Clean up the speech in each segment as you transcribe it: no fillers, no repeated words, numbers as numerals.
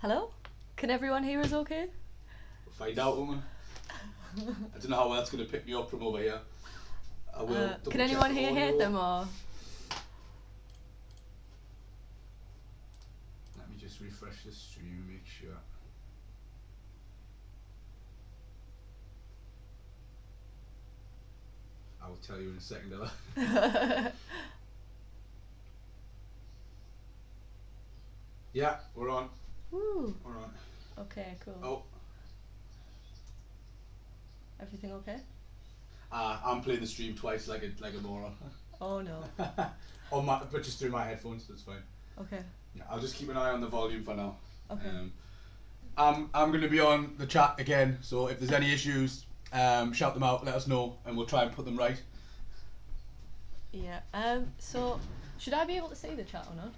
Hello? Can everyone hear us okay? We'll find out, won't we? I don't know how well that's going to pick me up from over here. I will. Can anyone here hear them or? Let me just refresh the stream and make sure. I will tell you in a second, Ella. Yeah, we're on. Woo. We're on. Okay, cool. Oh. Everything okay? I'm playing the stream twice like a moron. Oh no. But just through my headphones, that's fine. Okay. Yeah, I'll just keep an eye on the volume for now. Okay. I'm going to be on the chat again, so if there's any issues, shout them out, let us know, and we'll try and put them right. Yeah. So should I be able to see the chat or not?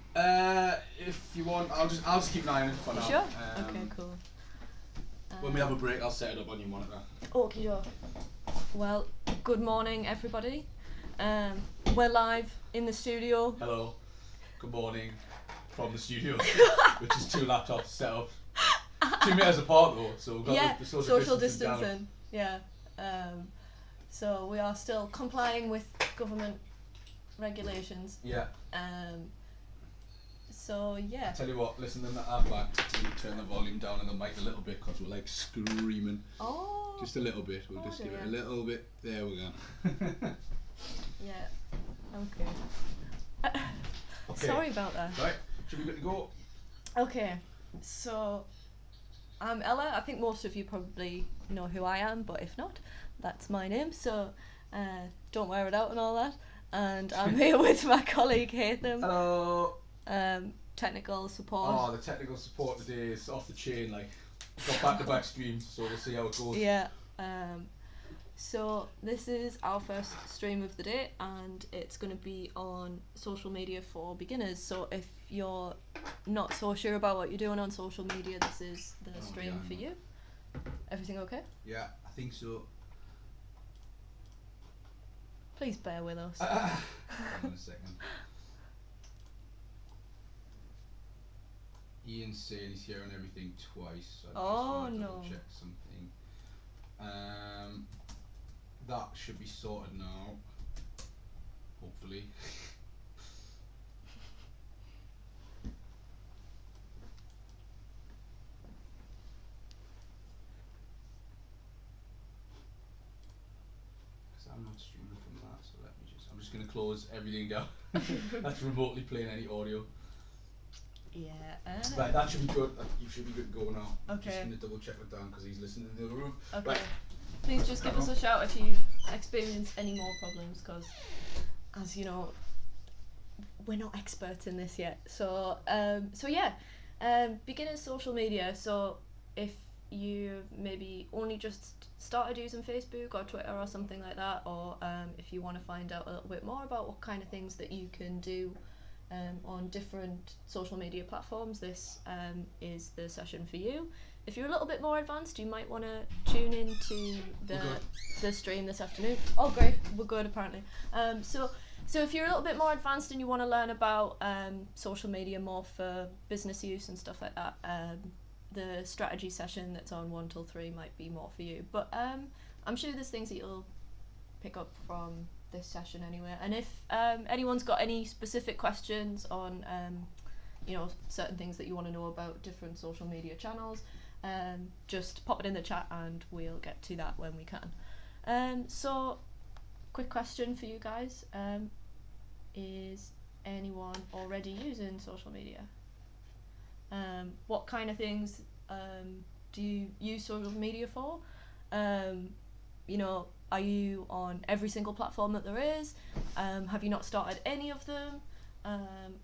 If you want, I'll just keep an eye on it for now. Sure. Okay, cool. When we have a break, I'll set it up on your monitor. Okay, sure. Well, good morning, everybody. We're live in the studio. Hello. Good morning from the studio, which is 2 laptops set up. 2 meters apart though, so we've got the social distancing. Yeah. So we are still complying with government regulations. Yeah. So yeah. I tell you what, listen to that back. We'll turn the volume down on the mic a little bit because we're like screaming. Oh. Just a little bit. We'll just give it a little bit. There we go. Yeah. Okay. Sorry about that. Right. Should we get to go? Okay. So I'm Ella. I think most of you probably know who I am, but if not, that's my name. So don't wear it out and all that. And I'm here with my colleague Haytham. Hello. Technical support. Oh, the technical support today is off the chain. Like, got back-to-back streams, so we'll see how it goes. Yeah. So this is our first stream of the day, and it's going to be on social media for beginners. So if you're not so sure about what you're doing on social media, this is the stream for you. Everything okay? Yeah, I think so. Please bear with us. Hang on a second. Ian's saying he's hearing everything twice. So I just want to double check something. That should be sorted now. Hopefully. Because I'm not streaming from that, so I'm just going to close everything down. That's remotely playing any audio. Yeah. Right, that should be good. You should be good to go now. Okay. Just going to double check with Dan because he's listening in the other room. Okay. Right. Please just give us a shout if you experience any more problems, because, as you know, we're not experts in this yet. So, beginner social media. So, if you've maybe only just started using Facebook or Twitter or something like that, or if you want to find out a little bit more about what kind of things that you can do on different social media platforms, this is the session for you. If you're a little bit more advanced, you might want to tune into the stream this afternoon. Oh great, we're good apparently. So if you're a little bit more advanced and you want to learn about social media more for business use and stuff like that, the strategy session that's on 1 till 3 might be more for you. But I'm sure there's things that you'll pick up from this session anyway. And if anyone's got any specific questions on certain things that you want to know about different social media channels, just pop it in the chat and we'll get to that when we can. So quick question for you guys, is anyone already using social media? What kind of things do you use social media for? Are you on every single platform that there is? Have you not started any of them?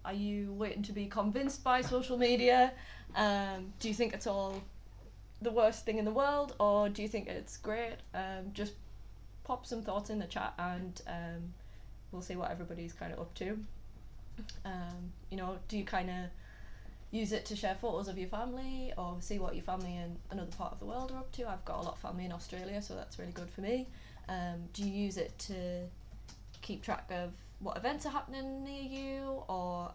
Are you waiting to be convinced by social media? Do you think it's all the worst thing in the world, or do you think it's great? Just pop some thoughts in the chat and we'll see what everybody's kind of up to. Do you kind of use it to share photos of your family or see what your family in another part of the world are up to? I've got a lot of family in Australia, so that's really good for me. Do you use it to keep track of what events are happening near you, or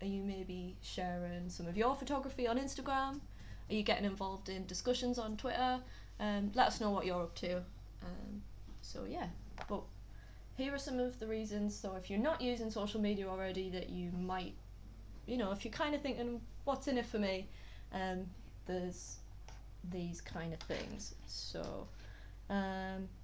Are you maybe sharing some of your photography on Instagram? Are you getting involved in discussions on Twitter? Let us know what you're up to. So yeah, but here are some of the reasons. So if you're not using social media already, that you might, if you're kind of thinking, what's in it for me? There's these kind of things. So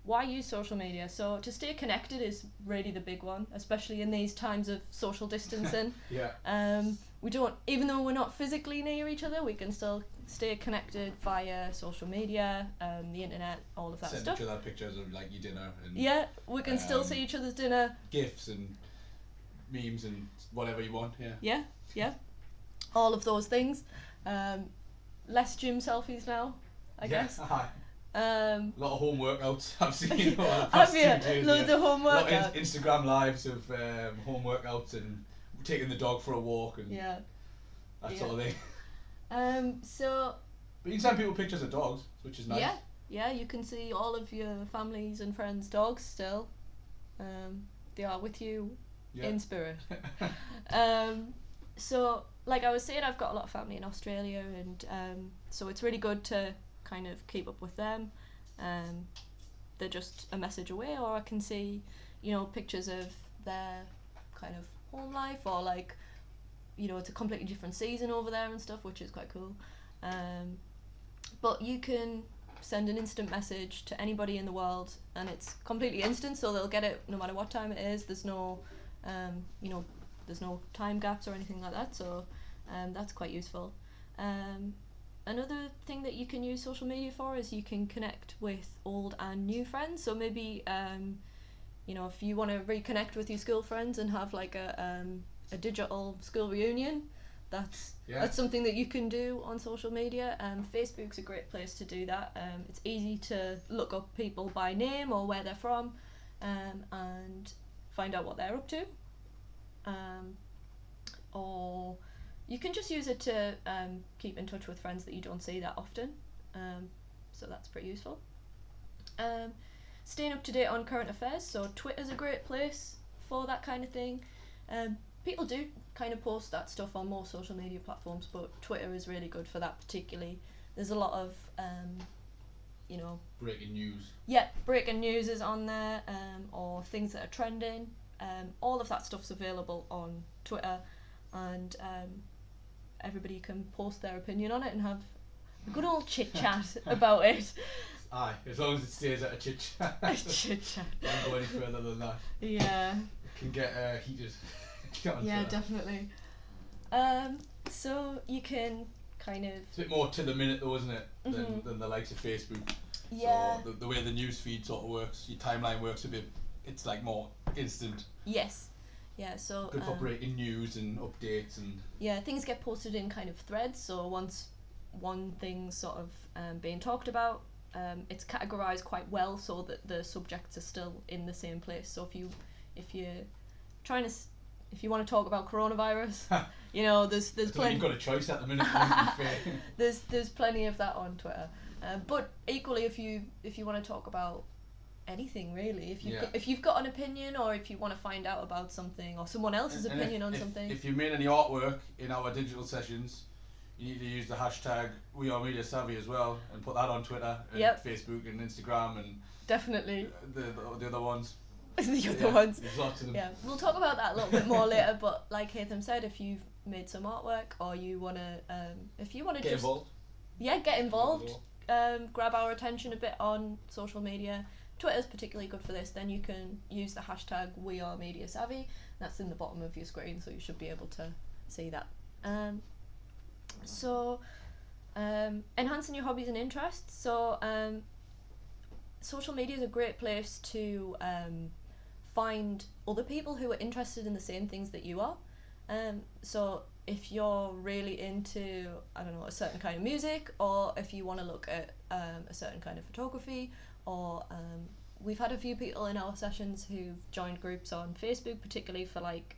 why use social media? So to stay connected is really the big one, especially in these times of social distancing. Yeah. We don't, even though we're not physically near each other, we can still stay connected via social media, the internet, all of that stuff. Send each other pictures of like your dinner. And, yeah, we can still see each other's dinner. GIFs and memes and whatever you want. Yeah. All of those things. Less gym selfies now, I guess. A lot of home workouts I've seen. Have you? Loads of home workouts. A lot of Instagram lives of home workouts and taking the dog for a walk and that sort of thing. So. But you can send people pictures of dogs, which is nice. Yeah, you can see all of your family's and friends' dogs still. They are with you in spirit. So, like I was saying, I've got a lot of family in Australia, and so it's really good to kind of keep up with them. They're just a message away, or I can see, pictures of their kind of home life, or like, it's a completely different season over there and stuff, which is quite cool. But you can send an instant message to anybody in the world, and it's completely instant, so they'll get it no matter what time it is. There's no, there's no time gaps or anything like that, so that's quite useful. Another thing that you can use social media for is you can connect with old and new friends. So maybe, if you want to reconnect with your school friends and have like a digital school reunion, that's something that you can do on social media. Facebook's a great place to do that. It's easy to look up people by name or where they're from, and find out what they're up to. Or you can just use it to keep in touch with friends that you don't see that often. So that's pretty useful. Staying up to date on current affairs. So Twitter's a great place for that kind of thing. People do kind of post that stuff on more social media platforms, but Twitter is really good for that particularly. There's a lot of, breaking news. Yeah, breaking news is on there, or things that are trending. All of that stuff's available on Twitter, and everybody can post their opinion on it and have a good old chit chat about it. Aye, as long as it stays at a chit chat. A chit chat. Don't go any further than that. Yeah. It can get heated. Yeah, definitely. So you can kind of. It's a bit more to the minute though, isn't it? Than the likes of Facebook. Yeah. So the way the news feed sort of works, your timeline works a bit. It's like more instant. Yes. Yeah. So. Good for breaking news and updates and. Yeah, things get posted in kind of threads. So once one thing's sort of being talked about, it's categorized quite well so that the subjects are still in the same place. So if you're trying to. If you want to talk about coronavirus, there's plenty. You've got a choice at the minute. There's plenty of that on Twitter, but equally, if you want to talk about anything really, if you've got an opinion, or if you want to find out about something, or someone else's opinion on something. If you made any artwork in our digital sessions, you need to use the hashtag #WeAreMediaSavvy as well, and put that on Twitter and Facebook and Instagram and definitely the other ones. The other ones. There's lots of them. Yeah, we'll talk about that a little bit more later. But like Hatham said, if you've made some artwork, or you wanna, get involved. Yeah, get involved. Grab our attention a bit on social media. Twitter's particularly good for this. Then you can use the hashtag #WeAreMediaSavvy. That's in the bottom of your screen, so you should be able to see that. Enhancing your hobbies and interests. So social media is a great place to find other people who are interested in the same things that you are. So if you're really into, a certain kind of music, or if you want to look at a certain kind of photography, or we've had a few people in our sessions who've joined groups on Facebook, particularly for like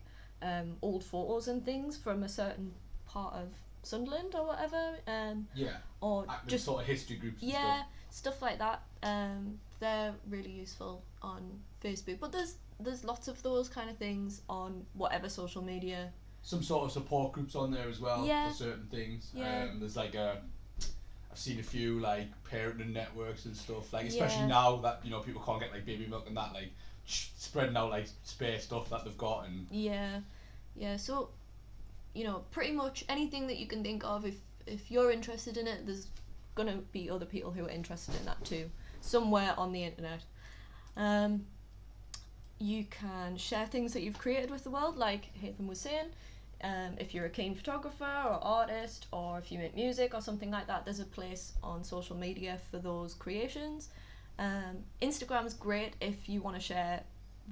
old photos and things from a certain part of Sunderland or whatever. Or just sort of history groups. Yeah, stuff like that. They're really useful on Facebook, but there's lots of those kind of things on whatever social media some sort of support groups on there as well Yeah. for certain things. Yeah. There's like I've seen a few like parenting networks and stuff, like especially Yeah. now that people can't get like baby milk and that, like spreading out like spare stuff that they've got. And yeah, so pretty much anything that you can think of, if you're interested in it, there's gonna be other people who are interested in that too, somewhere on the internet. You can share things that you've created with the world, like Hatham was saying. If you're a keen photographer or artist, or if you make music or something like that, there's a place on social media for those creations. Instagram's great if you want to share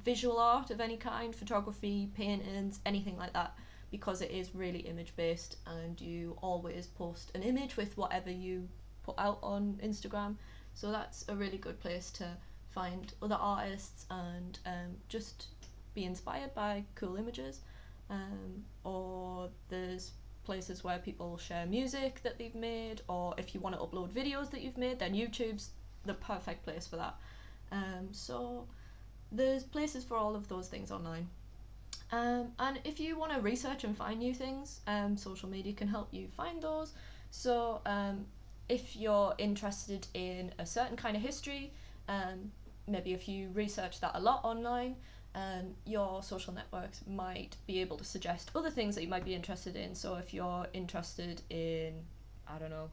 visual art of any kind, photography, paintings, anything like that, because it is really image based, and you always post an image with whatever you put out on Instagram. So that's a really good place to find other artists and just be inspired by cool images. Or there's places where people share music that they've made, or if you want to upload videos that you've made, then YouTube's the perfect place for that. So there's places for all of those things online. And if you want to research and find new things, social media can help you find those. So if you're interested in a certain kind of history, maybe if you research that a lot online, your social networks might be able to suggest other things that you might be interested in. So if you're interested in, I don't know,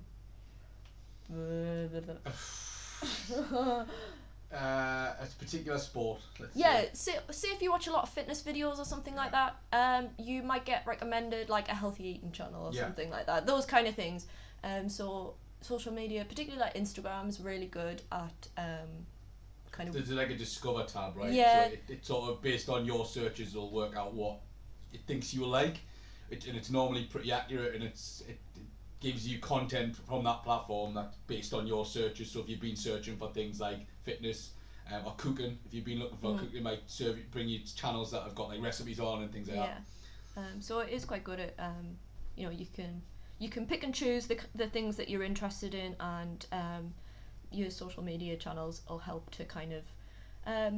a particular sport. Say if you watch a lot of fitness videos or something like that, you might get recommended like a healthy eating channel or something like that. Those kind of things. So social media, particularly like Instagram, is really good at kind of. There's like a discover tab, right? Yeah. So it's sort of based on your searches, it'll work out what it thinks you will like, and it's normally pretty accurate, and it gives you content from that platform that's based on your searches. So if you've been searching for things like fitness or cooking, if you've been looking for cooking, it might bring you channels that have got like recipes on and things like that. So it is quite good at you can pick and choose the things that you're interested in, and your social media channels will help to kind of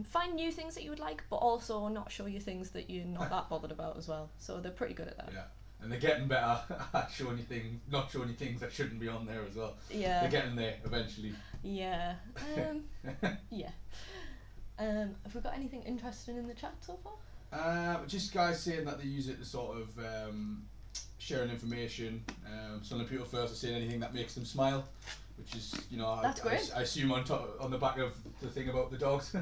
find new things that you would like, but also not show you things that you're not that bothered about as well. So they're pretty good at that. Yeah. And they're getting better at showing you things, not showing you things that shouldn't be on there as well. Yeah. They're getting there eventually. Yeah. Yeah. Have we got anything interesting in the chat so far? Just guys saying that they use it to sort of sharing information. Some of the people first are saying anything that makes them smile, which is, That's great. I assume on the back of the thing about the dogs.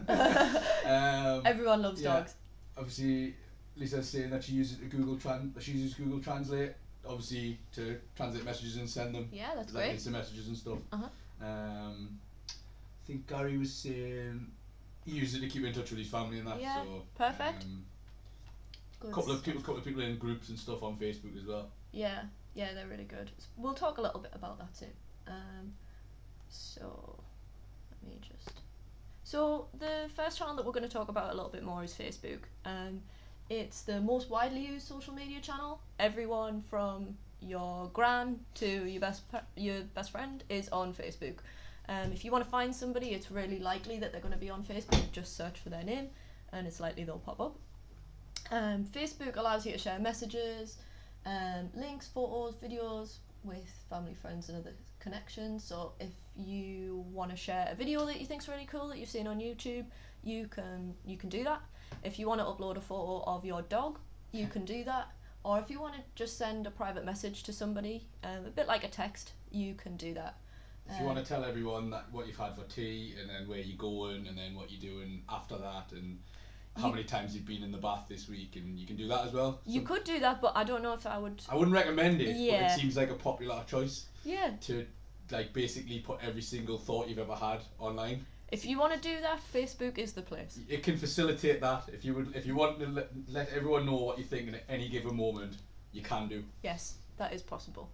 Everyone loves dogs. Obviously, Lisa's saying that she uses Google Translate, obviously to translate messages and send them. Yeah, that's like great. instant messages and stuff. Uh-huh. I think Gary was saying he uses it to keep in touch with his family and that. Yeah, so, perfect. Couple of people in groups and stuff on Facebook as well. Yeah, they're really good. We'll talk a little bit about that too. So let me just. So the first channel that we're going to talk about a little bit more is Facebook. It's the most widely used social media channel. Everyone from your gran to your best friend is on Facebook. If you want to find somebody, it's really likely that they're going to be on Facebook. Just search for their name, and it's likely they'll pop up. Facebook allows you to share messages, links, photos, videos with family, friends, and other connections. So if you want to share a video that you think's really cool that you've seen on YouTube, you can do that. If you want to upload a photo of your dog, you can do that. Or if you want to just send a private message to somebody, a bit like a text, you can do that. If you want to tell everyone that what you've had for tea, and then where you're going, and then what you're doing after that, and how many times you've been in the bath this week, and you can do that as well. You could do that, but I don't know if I would. I wouldn't recommend it, Yeah. but it seems like a popular choice. Yeah. To like basically put every single thought you've ever had online. If you want to do that, Facebook is the place. It can facilitate that. If you want to let everyone know what you're thinking at any given moment, you can do. Yes, that is possible.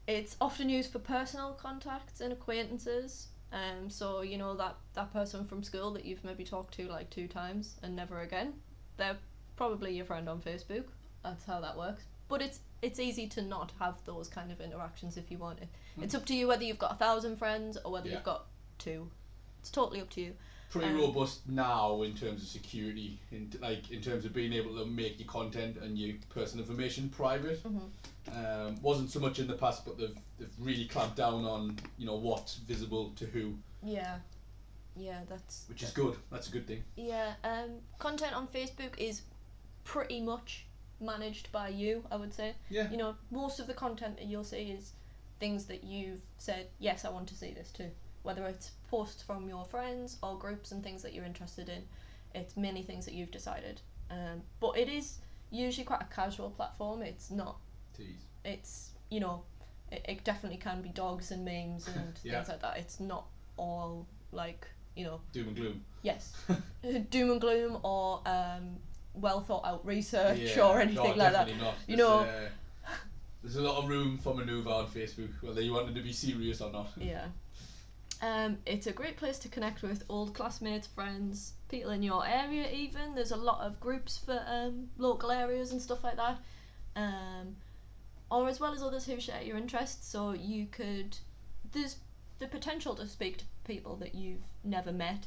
It's often used for personal contacts and acquaintances. So that person from school that you've maybe talked to like 2 times and never again, they're probably your friend on Facebook. That's how that works. But it's easy to not have those kind of interactions if you want it. It's up to you whether you've got 1,000 friends or whether you've got 2. It's totally up to you. pretty robust now in terms of security, in terms of being able to make your content and your personal information private. Wasn't so much in the past, but they've really clamped down on what's visible to who. Yeah, which is good. That's a good thing. Yeah, content on Facebook is pretty much managed by you, I would say. Yeah. Most of the content that you'll see is things that you've said, yes, I want to see this too. Whether it's posts from your friends or groups and things that you're interested in, it's mainly things that you've decided. But it is usually quite a casual platform. It's not. It's it definitely can be dogs and memes and things like that. It's not all like doom and gloom. Yes, doom and gloom or well thought out research or anything like that. Not. There's a lot of room for manoeuvre on Facebook, whether you wanted to be serious or not. Yeah. It's a great place to connect with old classmates, friends, people in your area even. There's a lot of groups for local areas and stuff like that. Or as well as others who share your interests, so there's the potential to speak to people that you've never met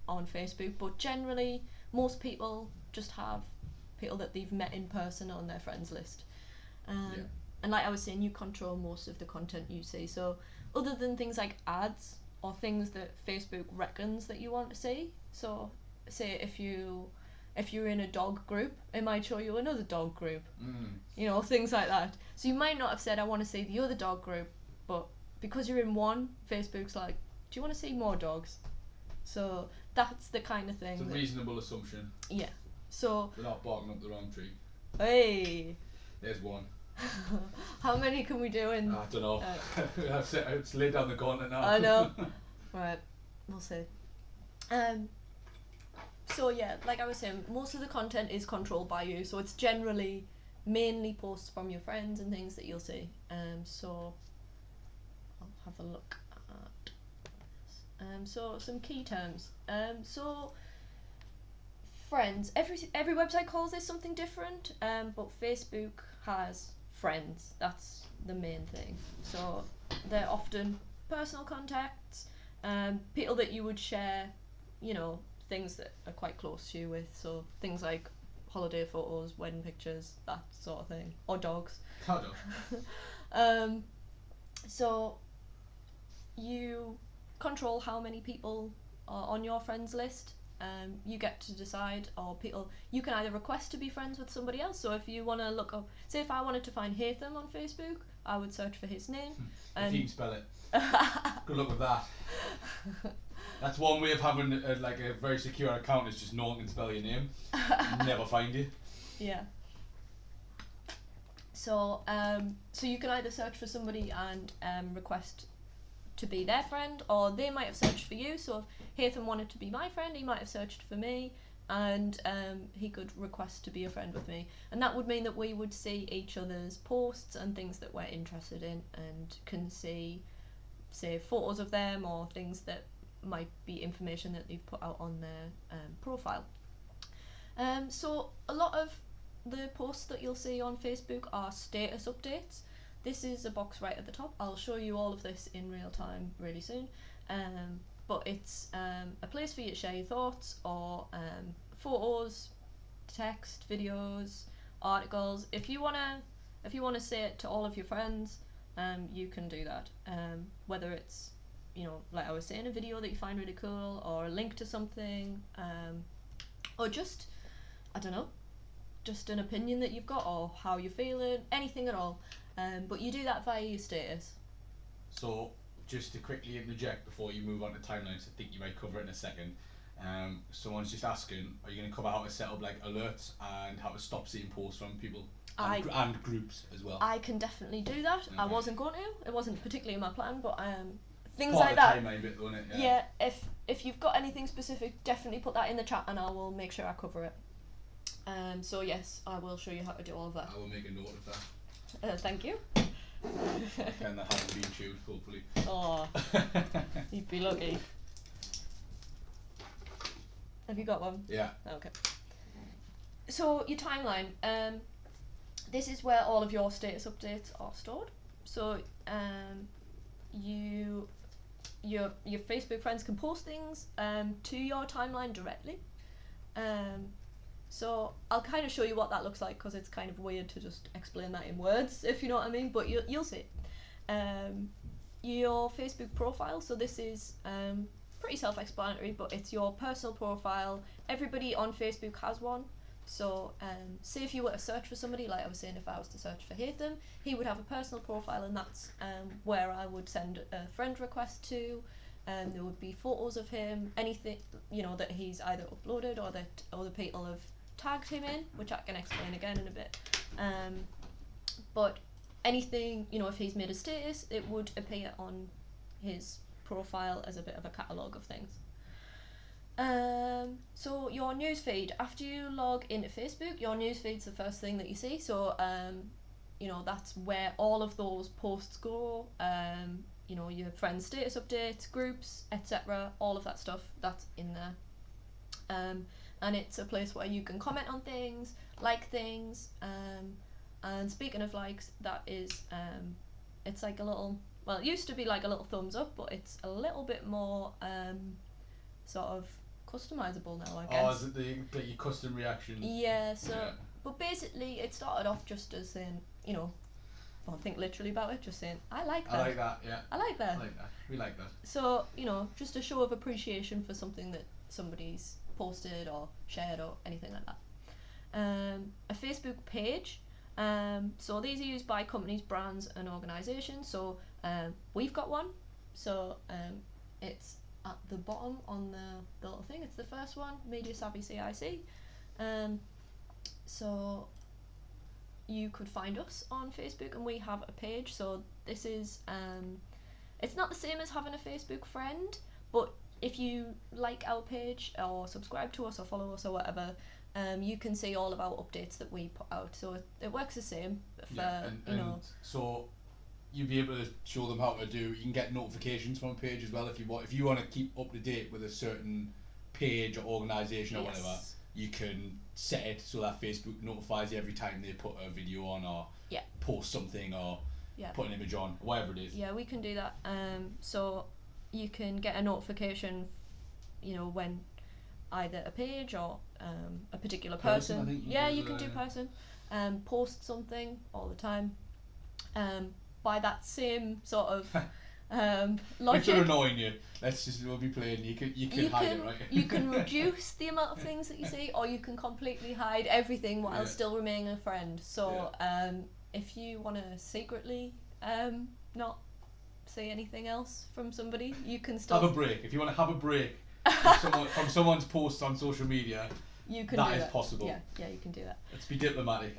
on Facebook, but generally most people just have people that they've met in person on their friends list. And like I was saying, you control most of the content you see, so other than things like ads or things that Facebook reckons that you want to see, so say if you're in a dog group, it might show you another dog group, things like that. So you might not have said I want to see the other dog group, but because you're in one, Facebook's like, do you want to see more dogs? So that's the kind of thing. It's a reasonable assumption. Yeah. So we're not barking up the wrong tree. Hey. There's one. How many can we do in? I don't know. It's laid down the gauntlet now. I know. Right, we'll see. So yeah, like I was saying, most of the content is controlled by you, so it's generally mainly posts from your friends and things that you'll see. So I'll have a look at this. So some key terms. So friends. Every website calls this something different. But Facebook has friends. That's the main thing. So they're often personal contacts, people that you would share, things that are quite close to you with. So things like holiday photos, wedding pictures, that sort of thing, or dogs. So you control how many people are on your friends list. You get to decide, or you can either request to be friends with somebody else. So if you want to look up, say if I wanted to find Hatham on Facebook, I would search for his name. If you can spell it. Good luck with that. That's one way of having a very secure account, is just no one can spell your name. Never find you. Yeah. So so you can either search for somebody and request to be their friend, or they might have searched for you. So if Hatham wanted to be my friend, he might have searched for me, and he could request to be a friend with me, and that would mean that we would see each other's posts and things that we're interested in, and can see, say, photos of them or things that might be information that they've put out on their profile. So a lot of the posts that you'll see on Facebook are status updates. This is a box right at the top. I'll show you all of this in real time really soon. But it's a place for you to share your thoughts, or photos, text, videos, articles. If you wanna say it to all of your friends, you can do that. Whether it's, like I was saying, a video that you find really cool, or a link to something, or just, I don't know, just an opinion that you've got, or how you're feeling, anything at all. But you do that via your status. So, just to quickly interject before you move on to timelines, I think you might cover it in a second. Someone's just asking, are you going to cover how to set up alerts and how to stop seeing posts from people and groups as well? I can definitely do that. Okay. I wasn't going to. It wasn't particularly in my plan, but things part like of that. The timeline bit, wasn't it? Yeah. If you've got anything specific, definitely put that in the chat, and I will make sure I cover it. So yes, I will show you how to do all of that. I will make a note of that. Thank you. And that hasn't been chewed, hopefully. Oh, you'd be lucky. Have you got one? Yeah. Okay. So your timeline. This is where all of your status updates are stored. So you your Facebook friends can post things to your timeline directly. So I'll kind of show you what that looks like, because it's kind of weird to just explain that in words, if you know what I mean, but you'll see. Your Facebook profile, so this is pretty self-explanatory, but it's your personal profile. Everybody on Facebook has one. So say if you were to search for somebody, like I was saying, if I was to search for Hatham, he would have a personal profile, and that's where I would send a friend request to. There would be photos of him, anything, you know, that he's either uploaded or that other people have tagged him in, which I can explain again in a bit. But anything, you know, if he's made a status, it would appear on his profile as a bit of a catalogue of things. So your newsfeed, after you log into Facebook, your newsfeed's the first thing that you see. So you know, that's where all of those posts go. You know, your friends' status updates, groups, etc. All of that stuff, that's in there. And it's a place where you can comment on things, like things. And speaking of likes, that is, it's like a little, well, it used to be like a little thumbs up, but it's a little bit more sort of customizable now, I guess. Oh, is it your custom reaction? Yeah, so, Yeah. but basically it started off just as saying, you know, don't think literally about it, just saying, I like that. I like that, yeah. I like that. I like that. We like that. So, you know, just a show of appreciation for something that somebody's posted or shared or anything like that. A Facebook page. So these are used by companies, brands and organisations. So we've got one. So it's at the bottom on the little thing. It's the first one, Media Savvy CIC. So you could find us on Facebook, and we have a page. So this is, it's not the same as having a Facebook friend, but if you like our page or subscribe to us or follow us or whatever, you can see all of our updates that we put out. So it works the same for, and so you'll be able to show them how to do. You can get notifications from a page as well if you want. If you want to keep up to date with a certain page or organisation or whatever, you can set it so that Facebook notifies you every time they put a video on or post something or put an image on, whatever it is. Yeah, we can do that. So you can get a notification, you know, when either a page or a particular person. I think you can do person. Post something all the time. By that same sort of logic. If they're annoying you, we'll be playing. You can hide it, right? You can reduce the amount of things that you see, or you can completely hide everything while still remaining a friend. So if you want to secretly not see anything else from somebody, you can still have a break. If you want to have a break from someone's posts on social media, you can that do is possible. Yeah, you can do that. Let's be diplomatic.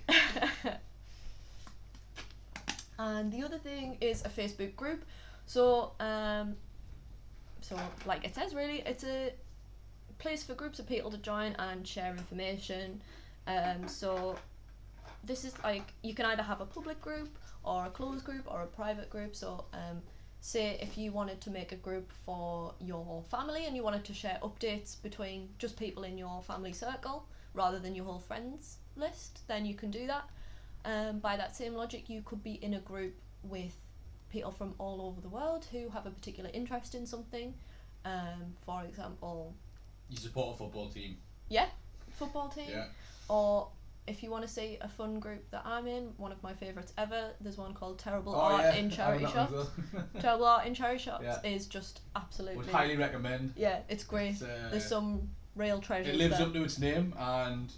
And the other thing is a Facebook group. So so like it says, really, it's a place for groups of people to join and share information. So this is like, you can either have a public group or a closed group or a private group. So say if you wanted to make a group for your family and you wanted to share updates between just people in your family circle rather than your whole friends list, then you can do that. By that same logic, you could be in a group with people from all over the world who have a particular interest in something. For example, you support a football team. Yeah, football team. Yeah. Or if you want to see a fun group that I'm in, one of my favourites ever, there's one called Terrible Art in Charity Shops. Terrible Art in Charity Shops is just absolutely... Would highly recommend. Yeah, it's great. There's some real treasures. It lives there. up to its name, and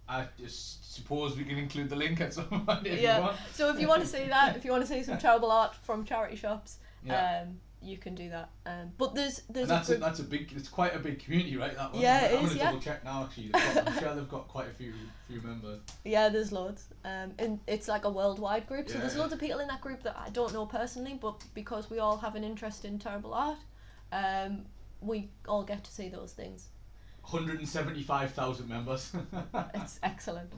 I just suppose we can include the link at some point if you want. So if you want to see that, if you want to see some terrible art from charity shops, you can do that. But there's that's a big. It's quite a big community, right? That one. Yeah, it is. I'm gonna double check now. Actually, I'm sure they've got quite a few members. Yeah, there's loads. And it's like a worldwide group. So there's loads of people in that group that I don't know personally, but because we all have an interest in terrible art, we all get to see those things. 175,000 members. It's excellent.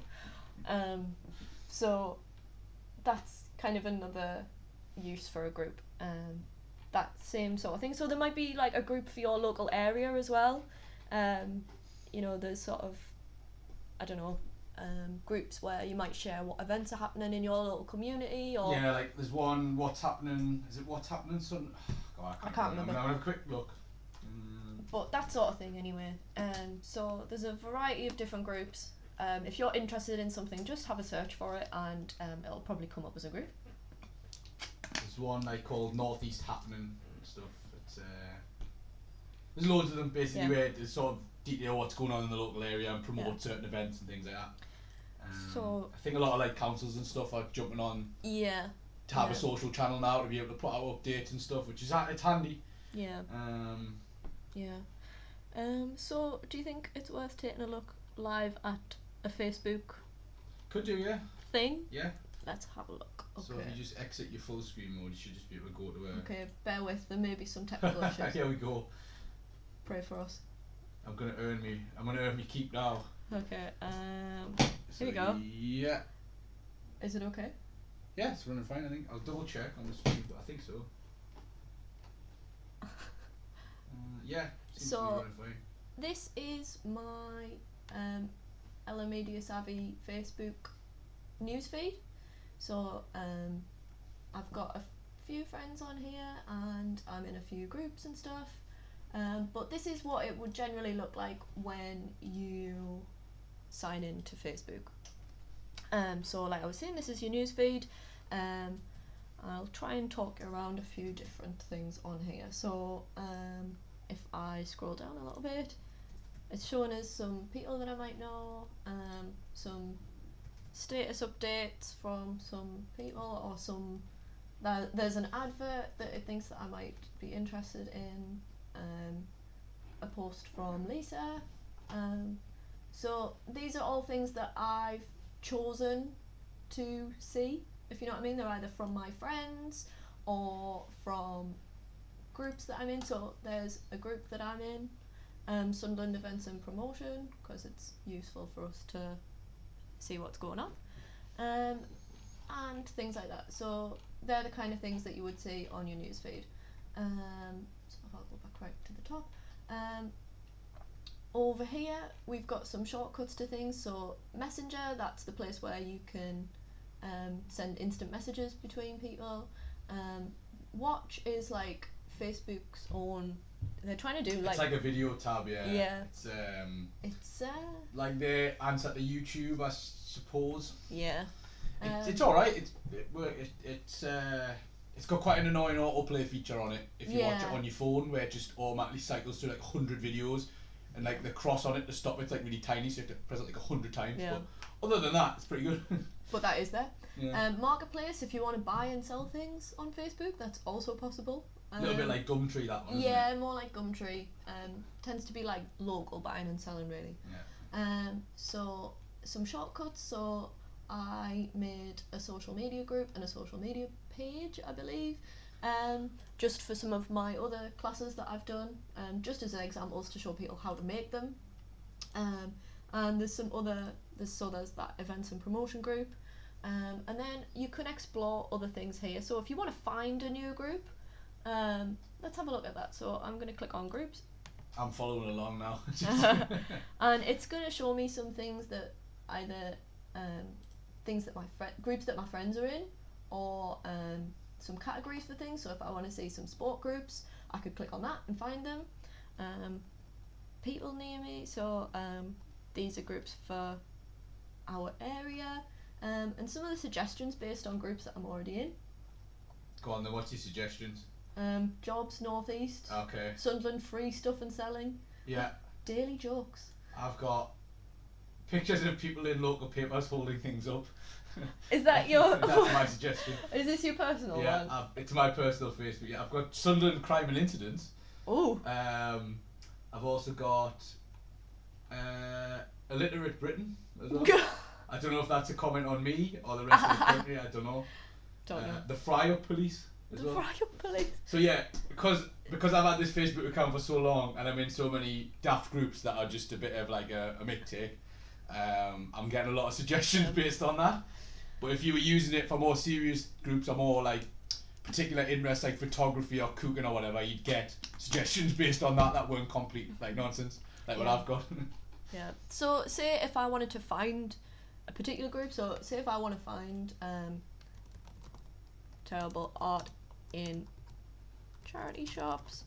So that's kind of another use for a group. That same sort of thing. So there might be like a group for your local area as well. You know, there's sort of, I don't know, groups where you might share what events are happening in your local community, or Yeah, like there's one, what's happening, is it what's happening son? God, I can't remember. I'm gonna have a quick look. But that sort of thing anyway. So there's a variety of different groups. If you're interested in something, just have a search for it, and it'll probably come up as a group. There's one like called Northeast Happening and stuff. It's there's loads of them basically where they sort of detail what's going on in the local area and promote certain events and things like that. So I think a lot of like councils and stuff are jumping on to have a social channel now to be able to put out updates and stuff, which is it's handy. So do you think it's worth taking a look live at a Facebook Could do, yeah. thing? Yeah. Let's have a look. Okay. So if you just exit your full screen mode, you should just be able to go to Okay, bear with, there may be some technical issues. Here we go. Pray for us. I'm gonna earn me keep now. Okay, So here we go. Yeah. Is it okay? Yeah, it's running fine, I think. I'll double check on the screen, but I think so. Yeah, seems to be running fine. This is my Ella Media Savvy Facebook newsfeed. So I've got a few friends on here and I'm in a few groups and stuff. But this is what it would generally look like when you sign in to Facebook. So like I was saying, this is your newsfeed. I'll try and talk around a few different things on here. So if I scroll down a little bit, it's showing us some people that I might know, some status updates from some people, or there's an advert that it thinks that I might be interested in, a post from Lisa. So these are all things that I've chosen to see, if you know what I mean. They're either from my friends or from groups that I'm in. So there's a group that I'm in, Sunderland Events and Promotion, because it's useful for us to see what's going on, and things like that. So they're the kind of things that you would see on your newsfeed. So if I'll go back right to the top, over here we've got some shortcuts to things. So Messenger, that's the place where you can send instant messages between people. Watch is like Facebook's own, they're trying to do like... It's like a video tab, yeah. Yeah. It's like the answer to YouTube, I suppose. Yeah. It's alright. It's got quite an annoying autoplay feature on it if you watch it on your phone, where it just automatically cycles through like 100 videos, and like the cross on it to stop it's like really tiny, so you have to press it like 100 times. Yeah. But other than that, it's pretty good. But that is there. Yeah. Marketplace, if you want to buy and sell things on Facebook, that's also possible. A little bit like Gumtree, that one. Yeah, isn't it? more like Gumtree. Tends to be like local buying and selling, really. Yeah. So some shortcuts. So I made a social media group and a social media page, I believe, just for some of my other classes that I've done, just as examples to show people how to make them. And there's some other, there's that events and promotion group, and then you can explore other things here. So if you want to find a new group, let's have a look at that. So I'm going to click on groups. I'm following along now. And it's going to show me some things that either things that groups that my friends are in, or some categories for things. So if I want to see some sport groups, I could click on that and find them. People near me, so these are groups for our area, and some of the suggestions based on groups that I'm already in. Go on then, what's your suggestions? Jobs Northeast. Okay. Sunderland free stuff and selling. Yeah. Daily jokes. I've got pictures of people in local papers holding things up. Is that your... That's my suggestion. Is this your personal one? Yeah, it's my personal Facebook. Yeah, I've got Sunderland crime and incidents. Oh. I've also got illiterate Britain as well. I don't know if that's a comment on me or the rest of the country. I don't know. Don't know. The Fry-Up Police as well. The Fry-Up Police. So yeah, because I've had this Facebook account for so long and I'm in so many daft groups that are just a bit of like a mick take, I'm getting a lot of suggestions based on that. But if you were using it for more serious groups or more like particular interests like photography or cooking or whatever, you'd get suggestions based on that weren't complete like nonsense like what I've got. Yeah. So say if I wanted to find a particular group. So say if I want to find terrible art in charity shops,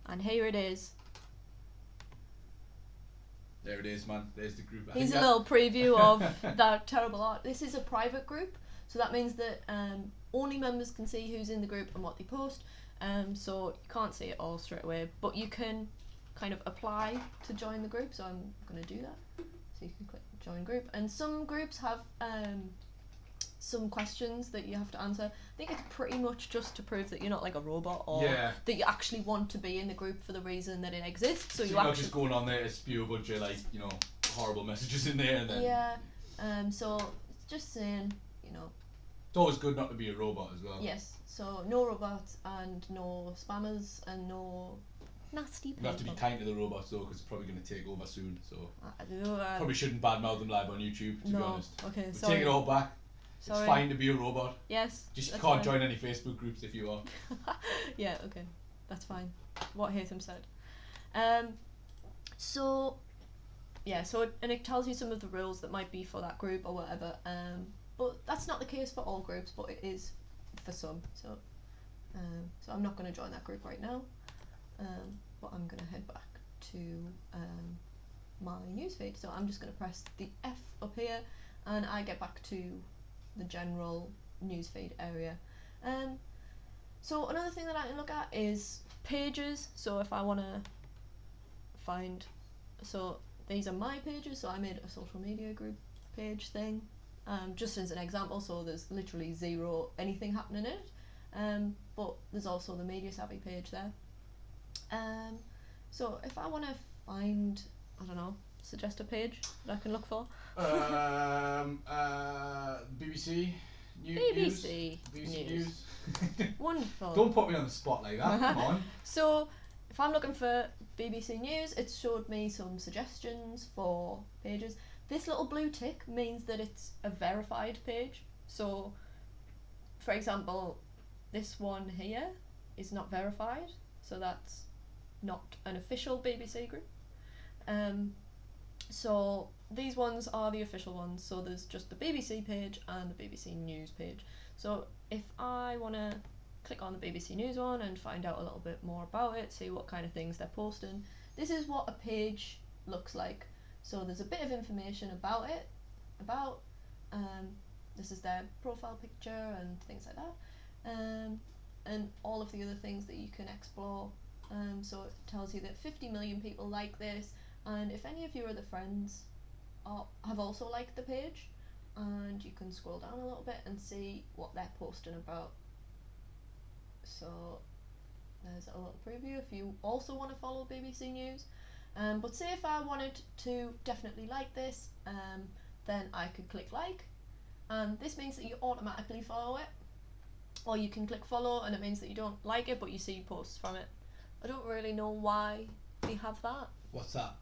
and here it is. There it is, man. There's the group. Here's a little preview of that terrible art. This is a private group, so that means that only members can see who's in the group and what they post. So you can't see it all straight away, but you can kind of apply to join the group. So I'm going to do that. So you can click join group, and some groups have some questions that you have to answer. I think it's pretty much just to prove that you're not like a robot, or that you actually want to be in the group for the reason that it exists. So you're not just going on there to spew a bunch of like, you know, horrible messages in there and then so it's just saying, you know, it's always good not to be a robot as well. Yes, so no robots and no spammers and no nasty people. You have to be kind to the robots though, because it's probably going to take over soon. So probably shouldn't badmouth them live on YouTube, to be honest. Okay, we sorry. take it all back. Sorry. It's fine to be a robot. Yes. Just can't join any Facebook groups if you are. Yeah, okay. That's fine. What Hatham said. So it tells you some of the rules that might be for that group or whatever. But that's not the case for all groups, but it is for some. So I'm not going to join that group right now. But I'm going to head back to my newsfeed. So I'm just going to press the F up here, and I get back to the general newsfeed area. So another thing that I can look at is pages. So if I want to find, so these are my pages. So I made a social media group page thing, just as an example. So there's literally zero anything happening in it. But there's also the Media Savvy page there. So if I want to find, I don't know, suggest a page that I can look for. BBC News. Wonderful. Don't put me on the spot like that. Come on. So if I'm looking for BBC News, it showed me some suggestions for pages. This little blue tick means that it's a verified page. So, for example, this one here is not verified, so that's not an official BBC group. So these ones are the official ones. So there's just the BBC page and the BBC News page. So if I want to click on the BBC News one and find out a little bit more about it, see what kind of things they're posting, this is what a page looks like. So there's a bit of information about it, this is their profile picture and things like that, and all of the other things that you can explore. So it tells you that 50 million people like this, and if any of your other friends have also liked the page, and you can scroll down a little bit and see what they're posting about. So there's a little preview if you also want to follow BBC News. But say if I wanted to definitely like this, then I could click like, and this means that you automatically follow it, or you can click follow and it means that you don't like it but you see posts from it. I don't really know why they have that. What's that?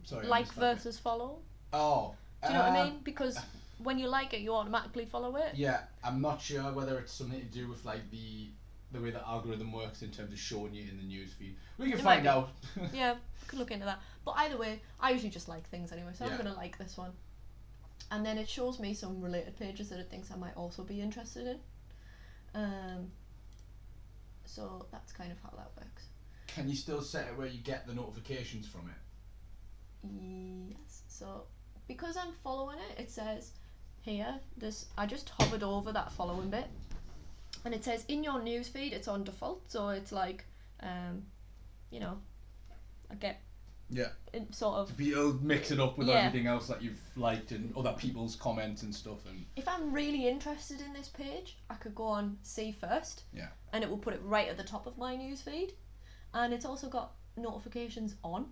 Sorry. Like versus follow. Oh. Do you know what I mean? Because when you like it, you automatically follow it. Yeah, I'm not sure whether it's something to do with like the way the algorithm works in terms of showing you in the newsfeed. We can find out. Yeah, could look into that. But either way, I usually just like things anyway, so I'm gonna like this one. And then it shows me some related pages that it thinks I might also be interested in. So that's kind of how that works. Can you still set it where you get the notifications from it? Yes. So because I'm following it, it says here, I just hovered over that following bit, and it says in your newsfeed it's on default, so it's like, you know, I get it sort of. It'll mix it up with everything else that you've liked and other people's comments and stuff. And if I'm really interested in this page, I could go on see first. Yeah. And it will put it right at the top of my newsfeed, and it's also got notifications on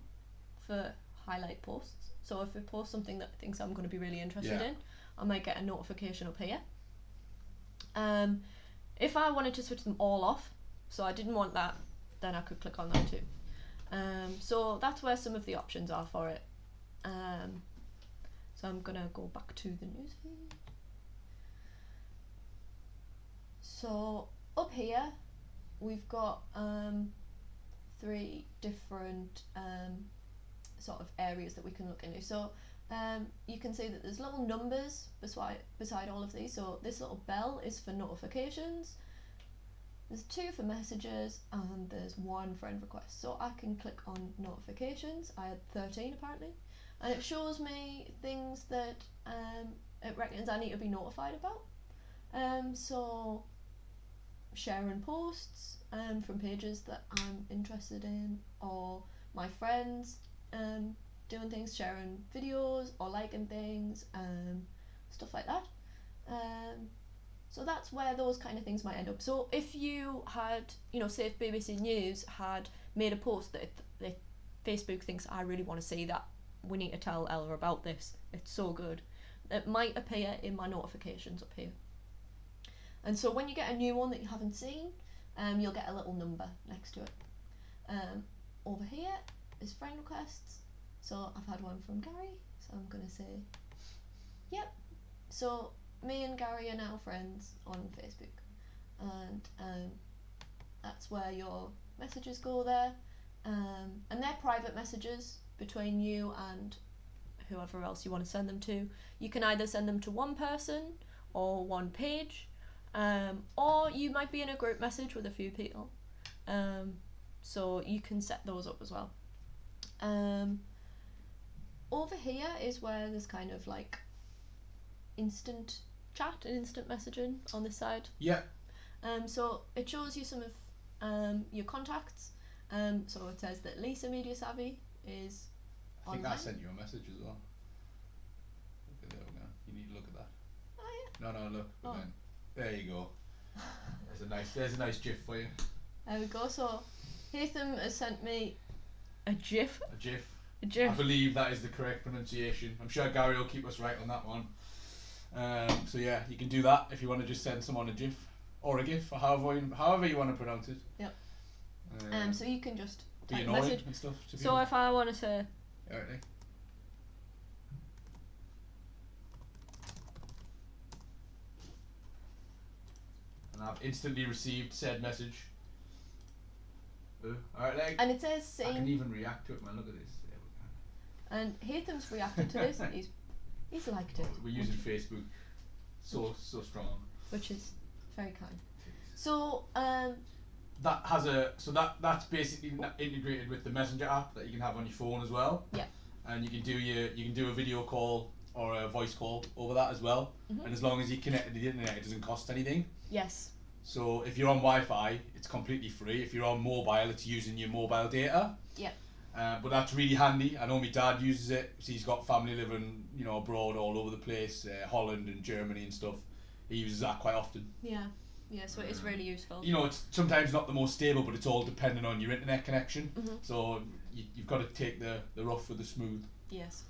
for highlight posts. So if it posts something that it thinks I'm going to be really interested in, I might get a notification up here. If I wanted to switch them all off, so I didn't want that, then I could click on that too. So that's where some of the options are for it. So I'm gonna go back to the newsfeed. So up here we've got 3 different sort of areas that we can look into. So you can see that there's little numbers beside all of these. So this little bell is for notifications. There's 2 for messages, and there's 1 friend request. So I can click on notifications. I had 13 apparently, and it shows me things that it reckons I need to be notified about. So sharing posts from pages that I'm interested in, or my friends doing things, sharing videos or liking things, stuff like that. So that's where those kind of things might end up. So if you had, say if BBC News had made a post that Facebook thinks, I really want to see that, we need to tell Ella about this, it's so good, it might appear in my notifications up here. And so when you get a new one that you haven't seen, you'll get a little number next to it. Over here is friend requests. So I've had one from Gary, so I'm going to say, yep. So me and Gary are now friends on Facebook, and that's where your messages go there, and they're private messages between you and whoever else you want to send them to. You can either send them to one person or one page, or you might be in a group message with a few people, so you can set those up as well. Over here is where there's kind of like instant chat and instant messaging on this side. Yeah. So it shows you some of your contacts. So it says that Lisa Media Savvy is I think online. I sent you a message as well. Okay, there we go. You need to look at that. Oh yeah. No, look. Oh. Then, there you go. There's a nice GIF for you. There we go. So Hatham has sent me a GIF. A GIF. A GIF. I believe that is the correct pronunciation. I'm sure Gary will keep us right on that one. So yeah, you can do that if you want to just send someone a GIF or a GIF, or however you want to pronounce it. Yep. So you can just be type a annoying message. and stuff. To So people. if I want to say, Alright. And I've instantly received said message. Alright, like. and it says I can seen, even react to it, man. Look at this. There we go. and Hatham's reacted to this. And he's liked it. We're using Facebook. So strong. Which is very kind. So that's basically integrated with the Messenger app that you can have on your phone as well. Yeah. And you can do a video call or a voice call over that as well. Mhm. And as long as you connect to the internet, it doesn't cost anything. yes. So if you're on Wi-Fi, it's completely free. If you're on mobile, it's using your mobile data. Yeah. But that's really handy. I know my dad uses it. So he's got family living, abroad all over the place, Holland and Germany and stuff. He uses that quite often. Yeah. Yeah. So it is really useful. It's sometimes not the most stable, but it's all dependent on your internet connection. Mhm. So you've got to take the rough with the smooth. Yes.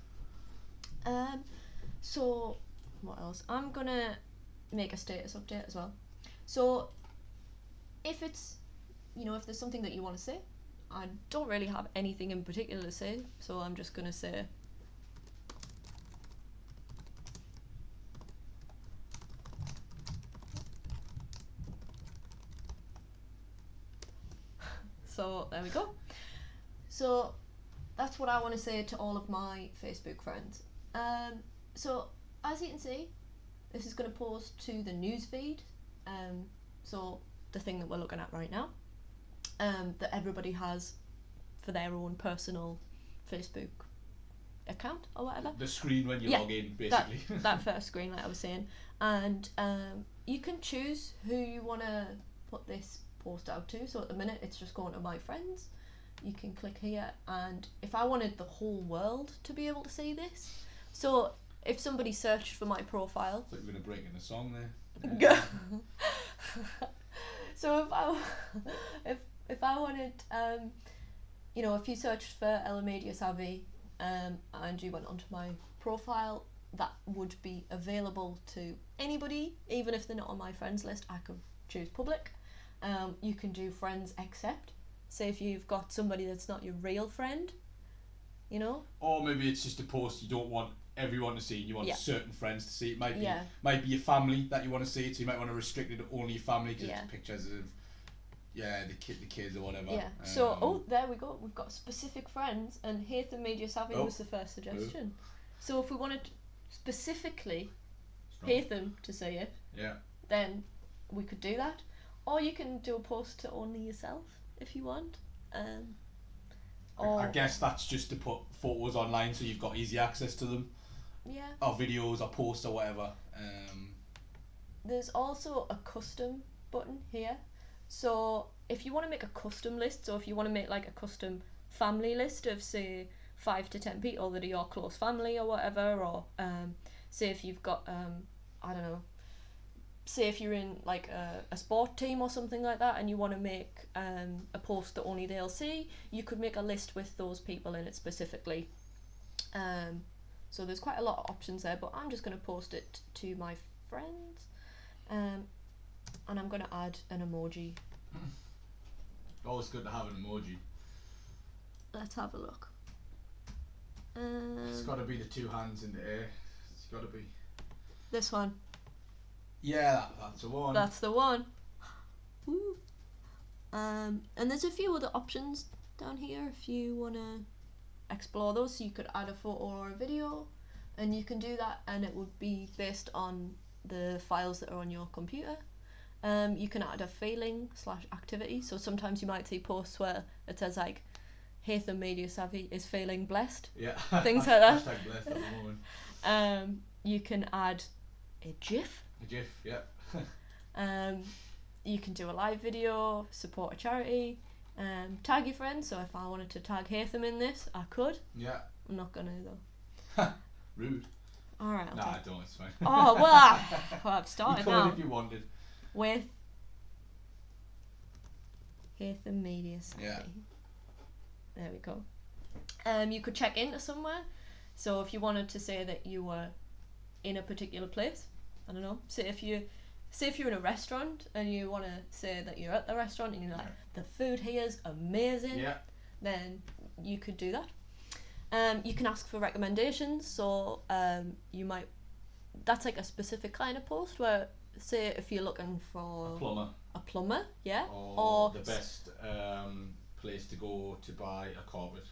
So what else? I'm gonna make a status update as well. So if it's, if there's something that you want to say, I don't really have anything in particular to say, so I'm just gonna say so there we go. So that's what I want to say to all of my Facebook friends. So as you can see, this is going to post to the news feed, so the thing that we're looking at right now, that everybody has for their own personal Facebook account or whatever. The screen when you Yeah, log in, basically. That first screen, like I was saying, and you can choose who you want to put this post out to. So at the minute, it's just going to my friends. You can click here, and if I wanted the whole world to be able to see this, so if somebody searched for my profile, I thought you were going to break in a song there. so if I wanted, if you searched for Ella Media Savvy, and you went onto my profile, that would be available to anybody, even if they're not on my friends list. I could choose public. You can do friends accept. Say if you've got somebody that's not your real friend, Or maybe it's just a post you don't want everyone to see. You want Yeah. certain friends to see. It might Yeah. be your family that you want to see it, so you might want to restrict it to only your family because Yeah. it's pictures of the kids or whatever. Yeah. So there we go. We've got specific friends, and Hatham Media Savvy was the first suggestion. So if we wanted specifically Strong. Haytham to say it, Yeah. then we could do that. Or you can do a post to only yourself if you want. I guess that's just to put photos online so you've got easy access to them. Yeah. Or videos or posts or whatever. There's also a custom button here. So if you want to make a custom list, so if you want to make like a custom family list of say 5 to 10 people that are your close family or whatever, or say if you've got I don't know, say if you're in like a sport team or something like that and you want to make a post that only they'll see, you could make a list with those people in it specifically. So there's quite a lot of options there, but I'm just going to post it to my friends, and I'm going to add an emoji. Always good to have an emoji. Let's have a look. It's got to be the two hands in the air. It's got to be this one. Yeah, that's the one. That's the one. Woo. And there's a few other options down here if you want to explore those. So you could add a photo or a video, and you can do that, and it would be based on the files that are on your computer. You can add a feeling/activity. So sometimes you might see posts where it says like, Haytham Media Savvy is feeling blessed. Yeah. Things like that. Hashtag blessed at the moment. You can add a GIF. A GIF, yeah. You can do a live video, support a charity, tag your friends. So if I wanted to tag Haytham in this, I could. Yeah. I'm not gonna though. Rude. Alright. Nah, I don't, it's fine. Oh, well, I've started you could now. if you wanted. With Haytham Media Savvy. Yeah. There we go. You could check into somewhere. So if you wanted to say that you were in a particular place, I don't know, say if you're in a restaurant and you want to say that you're at the restaurant and you're like, the food here is amazing, Yeah. then you could do that. You can ask for recommendations. So you might, that's like a specific kind of post where, say if you're looking for a plumber, yeah, or the best place to go to buy a carpet.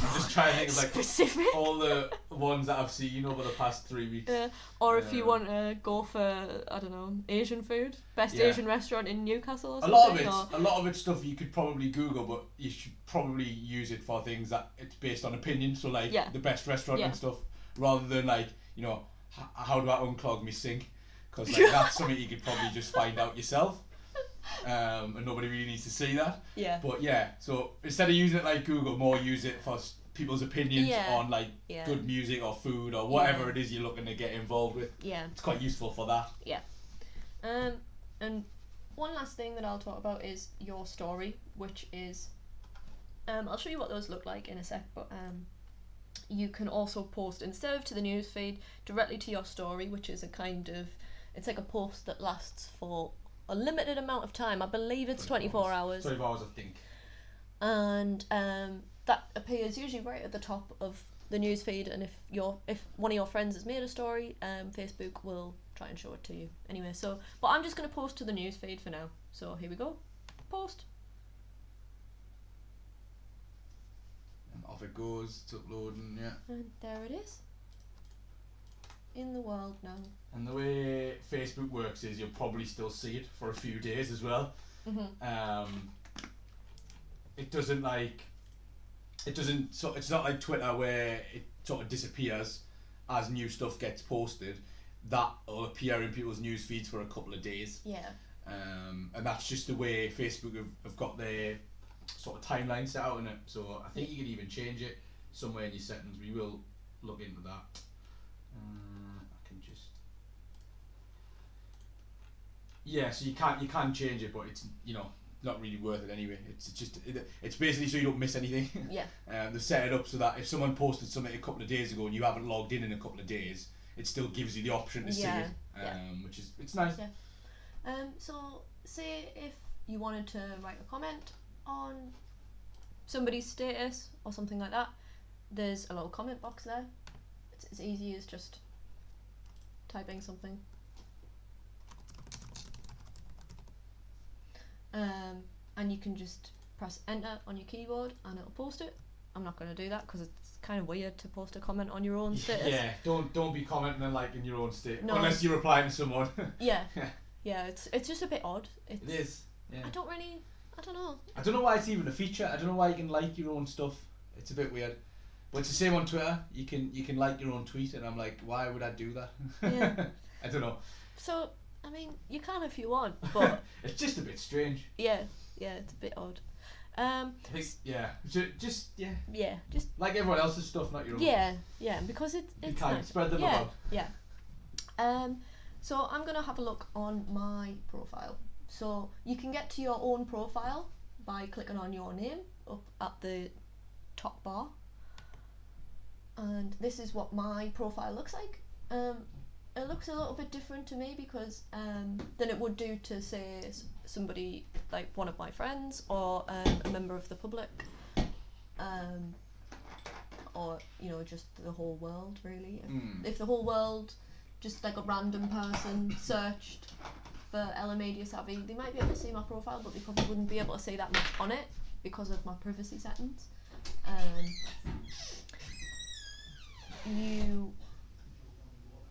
I'm just trying to think of like specific. All the ones that I've seen over the past 3 weeks. Or if you want to go for, I don't know, Asian food, best Asian restaurant in Newcastle or something. A lot of it's stuff you could probably Google, but you should probably use it for things that it's based on opinion. So like the best restaurant and stuff, rather than like, you know, how do I unclog my sink? Because like that's something you could probably just find out yourself. And nobody really needs to see that. Yeah. But yeah, so instead of using it like Google, more use it for people's opinions on like good music or food or whatever it is you're looking to get involved with. Yeah. It's quite useful for that. Yeah. And one last thing that I'll talk about is your story, which is, I'll show you what those look like in a sec, but you can also post, instead of to the newsfeed, directly to your story, which is a kind of, it's like a post that lasts for a limited amount of time. I believe it's 24 hours. 24 hours, I think. And that appears usually right at the top of the newsfeed, and if one of your friends has made a story, Facebook will try and show it to you. Anyway, so, but I'm just going to post to the newsfeed for now. So here we go. Post. And off it goes, it's uploading, yeah. And there it is. In the world now. And the way Facebook works is you'll probably still see it for a few days as well. Mm-hmm. So it's not like Twitter where it sort of disappears as new stuff gets posted. That will appear in people's news feeds for a couple of days. Yeah. And that's just the way Facebook have got their sort of timeline set out in it. So I think you can even change it somewhere in your settings. We will look into that. I can just so you can change it, but it's not really worth it anyway. It's basically so you don't miss anything. Yeah. They set it up so that if someone posted something a couple of days ago and you haven't logged in a couple of days, it still gives you the option to see it, which is it's nice. Yeah. So say if you wanted to write a comment on somebody's status or something like that, there's a little comment box there. It's as easy as just typing something. And you can just press enter on your keyboard and it'll post it. I'm not going to do that because it's kind of weird to post a comment on your own status. Yeah, don't be commenting and liking your own status No. unless you're replying to someone. Yeah, yeah, it's just a bit odd. It is. Yeah. I don't know. I don't know why it's even a feature. I don't know why you can like your own stuff. It's a bit weird. But it's the same on Twitter. You can like your own tweet, and I'm like, why would I do that? Yeah. I don't know. So, I mean, you can if you want, but it's just a bit strange. yeah, it's a bit odd. I think, just like everyone else's stuff, not your own. Yeah, because it's you can't nice. spread them about. Yeah. So I'm gonna have a look on my profile. So you can get to your own profile by clicking on your name up at the top bar. And this is what my profile looks like. It looks a little bit different to me because than it would do to say somebody like one of my friends or a member of the public, or just the whole world really. If the whole world, just like a random person searched for Ella Media Savvy, they might be able to see my profile, but they probably wouldn't be able to see that much on it because of my privacy settings.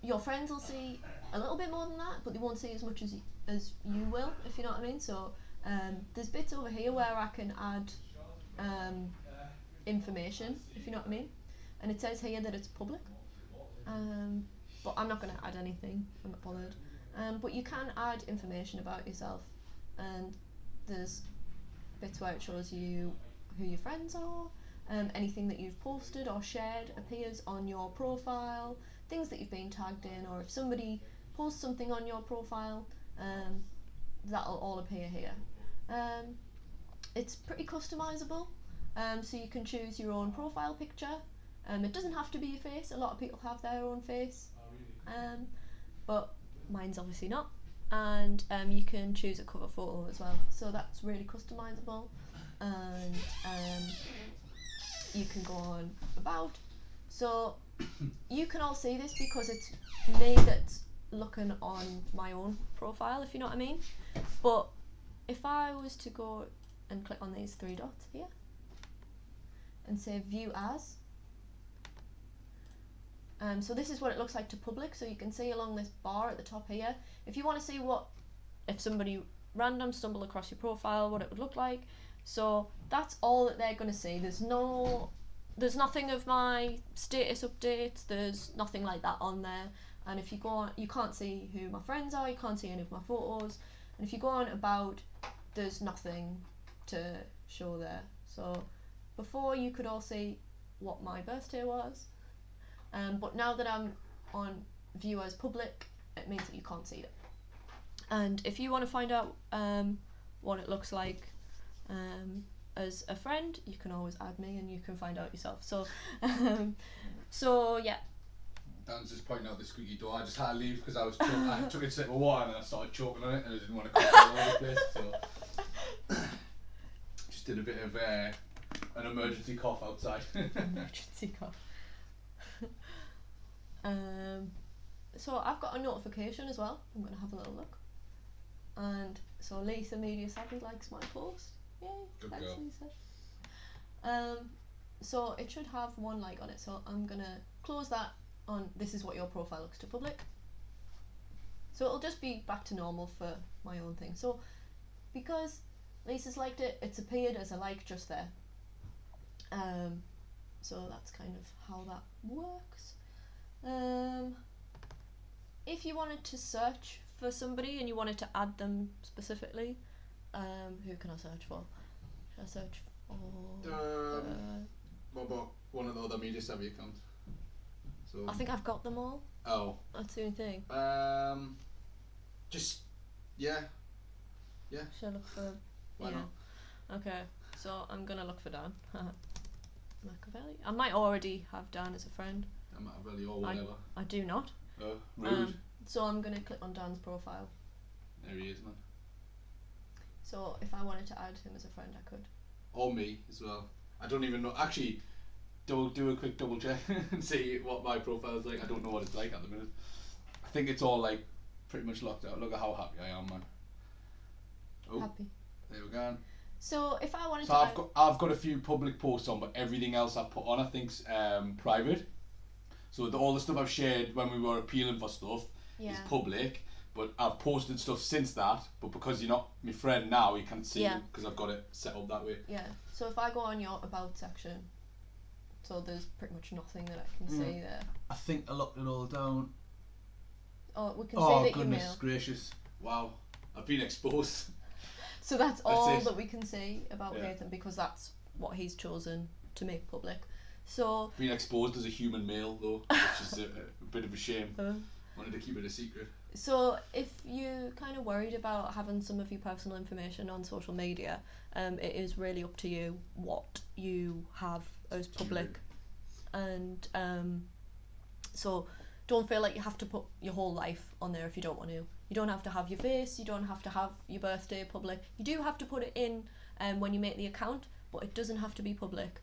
Your friends will see a little bit more than that, but they won't see as much as you will, if you know what I mean. So there's bits over here where I can add information, if you know what I mean, and it says here that it's public, but I'm not going to add anything, I'm not bothered. But you can add information about yourself, and there's bits where it shows you who your friends are, anything that you've posted or shared appears on your profile, things that you've been tagged in, or if somebody posts something on your profile, that'll all appear here. It's pretty customizable, so you can choose your own profile picture. It doesn't have to be your face. A lot of people have their own face, but mine's obviously not. And you can choose a cover photo as well, so that's really customizable. And you can go on about. So you can all see this because it's me that's looking on my own profile, if you know what I mean. But if I was to go and click on these three dots here and say view as, so this is what it looks like to public. So you can see along this bar at the top here, if you want to see if somebody random stumbled across your profile, what it would look like. So that's all that they're going to see. There's nothing of my status updates, there's nothing like that on there. And if you go on, you can't see who my friends are, you can't see any of my photos. And if you go on about, there's nothing to show there. So before you could all see what my birthday was, but now that I'm on view as public, it means that you can't see it. And if you want to find out what it looks like as a friend, you can always add me and you can find out yourself. So yeah. Dan's just pointing out the squeaky door. I just had to leave because I took a sip of water and I started choking on it and I didn't want to cough all over the place. So just did a bit of an emergency cough outside. Emergency cough. So I've got a notification as well. I'm going to have a little look. And so Lisa Media Savvy likes my post. Yay, good thanks girl. Lisa. So it should have one like on it. So I'm going to close that on. This is what your profile looks to public. So it'll just be back to normal for my own thing. So because Lisa's liked it, it's appeared as a like just there. So that's kind of how that works. If you wanted to search for somebody and you wanted to add them specifically, who can I search for? Should I search for? What about one of the other Media Savvy accounts? So I think I've got them all. Oh. That's the only thing. Just yeah. Should I look for? Why not? Okay, so I'm gonna look for Dan. Machiavelli. I might already have Dan as a friend. Machiavelli or whatever. I do not. Oh, rude. So I'm gonna click on Dan's profile. There he is, man. So if I wanted to add him as a friend, I could. Or me as well. I don't even know. Actually, do a quick double check and see what my profile is like. I don't know what it's like at the minute. I think it's all like pretty much locked out. Look at how happy I am, man. Oh, Happy. there we go. So if I wanted So to... I've got a few public posts on, but everything else I've put on I think's private. So all the stuff I've shared when we were appealing for stuff is public, but I've posted stuff since that, but because you're not my friend now, you can't see it because I've got it set up that way. Yeah, so if I go on your about section, so there's pretty much nothing that I can see there. I think I locked it all down. Oh, we can see that you goodness gracious. Wow, I've been exposed. So that's all that we can see about Nathan, because that's what he's chosen to make public. So being exposed as a human male though, which is a bit of a shame. Wanted to keep it a secret. So if you're kind of worried about having some of your personal information on social media, it is really up to you what you have as public. And so don't feel like you have to put your whole life on there if you don't want to. You don't have to have your face, you don't have to have your birthday public. You do have to put it in when you make the account, but it doesn't have to be public.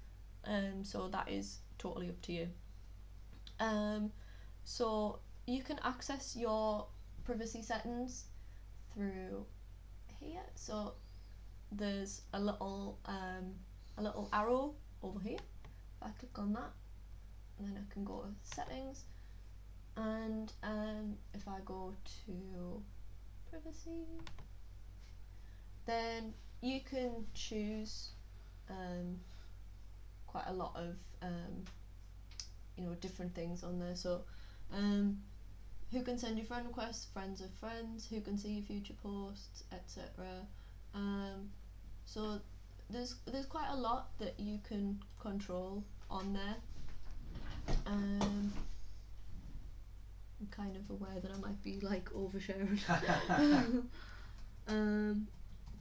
So that is totally up to you. So you can access your privacy settings through here. So there's a little arrow over here. If I click on that, and then I can go to settings, and if I go to privacy, then you can choose quite a lot of different things on there. So who can send you friend requests, friends of friends, who can see your future posts, etc. So there's quite a lot that you can control on there. I'm kind of aware that I might be like oversharing.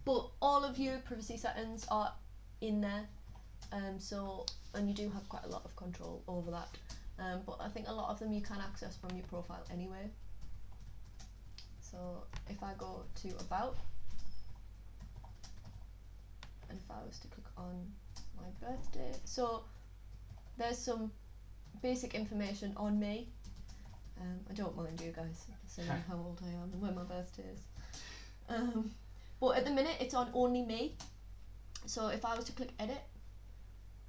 But all of your privacy settings are in there. And you do have quite a lot of control over that. But I think a lot of them you can access from your profile anyway. So if I go to about, and if I was to click on my birthday, so there's some basic information on me. I don't mind you guys saying how old I am and when my birthday is. But at the minute it's on only me. So if I was to click edit,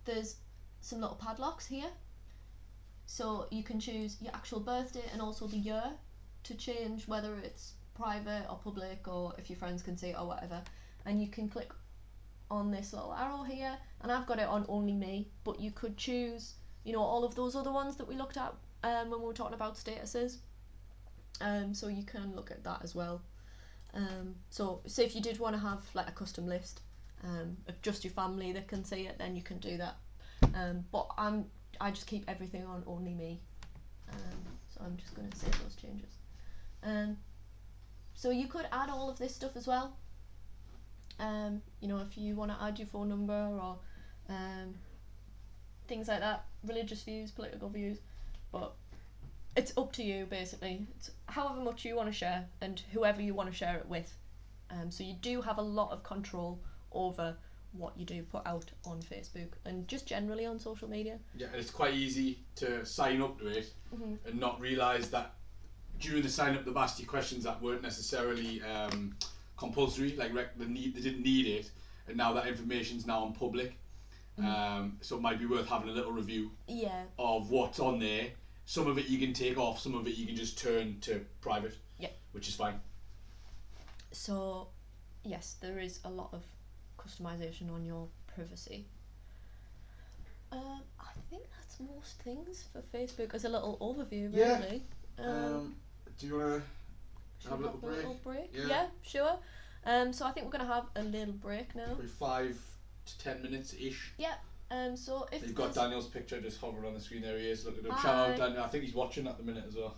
there's some little padlocks here. So you can choose your actual birthday and also the year to change whether it's private or public, or if your friends can see it or whatever. And you can click on this little arrow here, and I've got it on only me, but you could choose, all of those other ones that we looked at when we were talking about statuses. So you can look at that as well. So say if you did want to have like a custom list of just your family that can see it, then you can do that. But I just keep everything on only me. So I'm just going to save those changes. So you could add all of this stuff as well. If you want to add your phone number or things like that, religious views, political views, but it's up to you basically. It's however much you want to share and whoever you want to share it with. So you do have a lot of control over what you do put out on Facebook and just generally on social media. Yeah, and it's quite easy to sign up to it and not realise that during the sign up they've asked you questions that weren't necessarily compulsory, like they didn't need it, and now that information's now on public. So it might be worth having a little review of what's on there. Some of it you can take off, some of it you can just turn to private, which is fine. So yes, there is a lot of customization on your privacy. I think that's most things for Facebook as a little overview, really. Do you want to have a little break? Yeah, sure. So I think we're going to have a little break now. Probably 5 to 10 minutes ish. Yeah. So if you've got Daniel's picture just hovering on the screen, there he is. Look at him. Shout out Daniel. I think he's watching at the minute as well.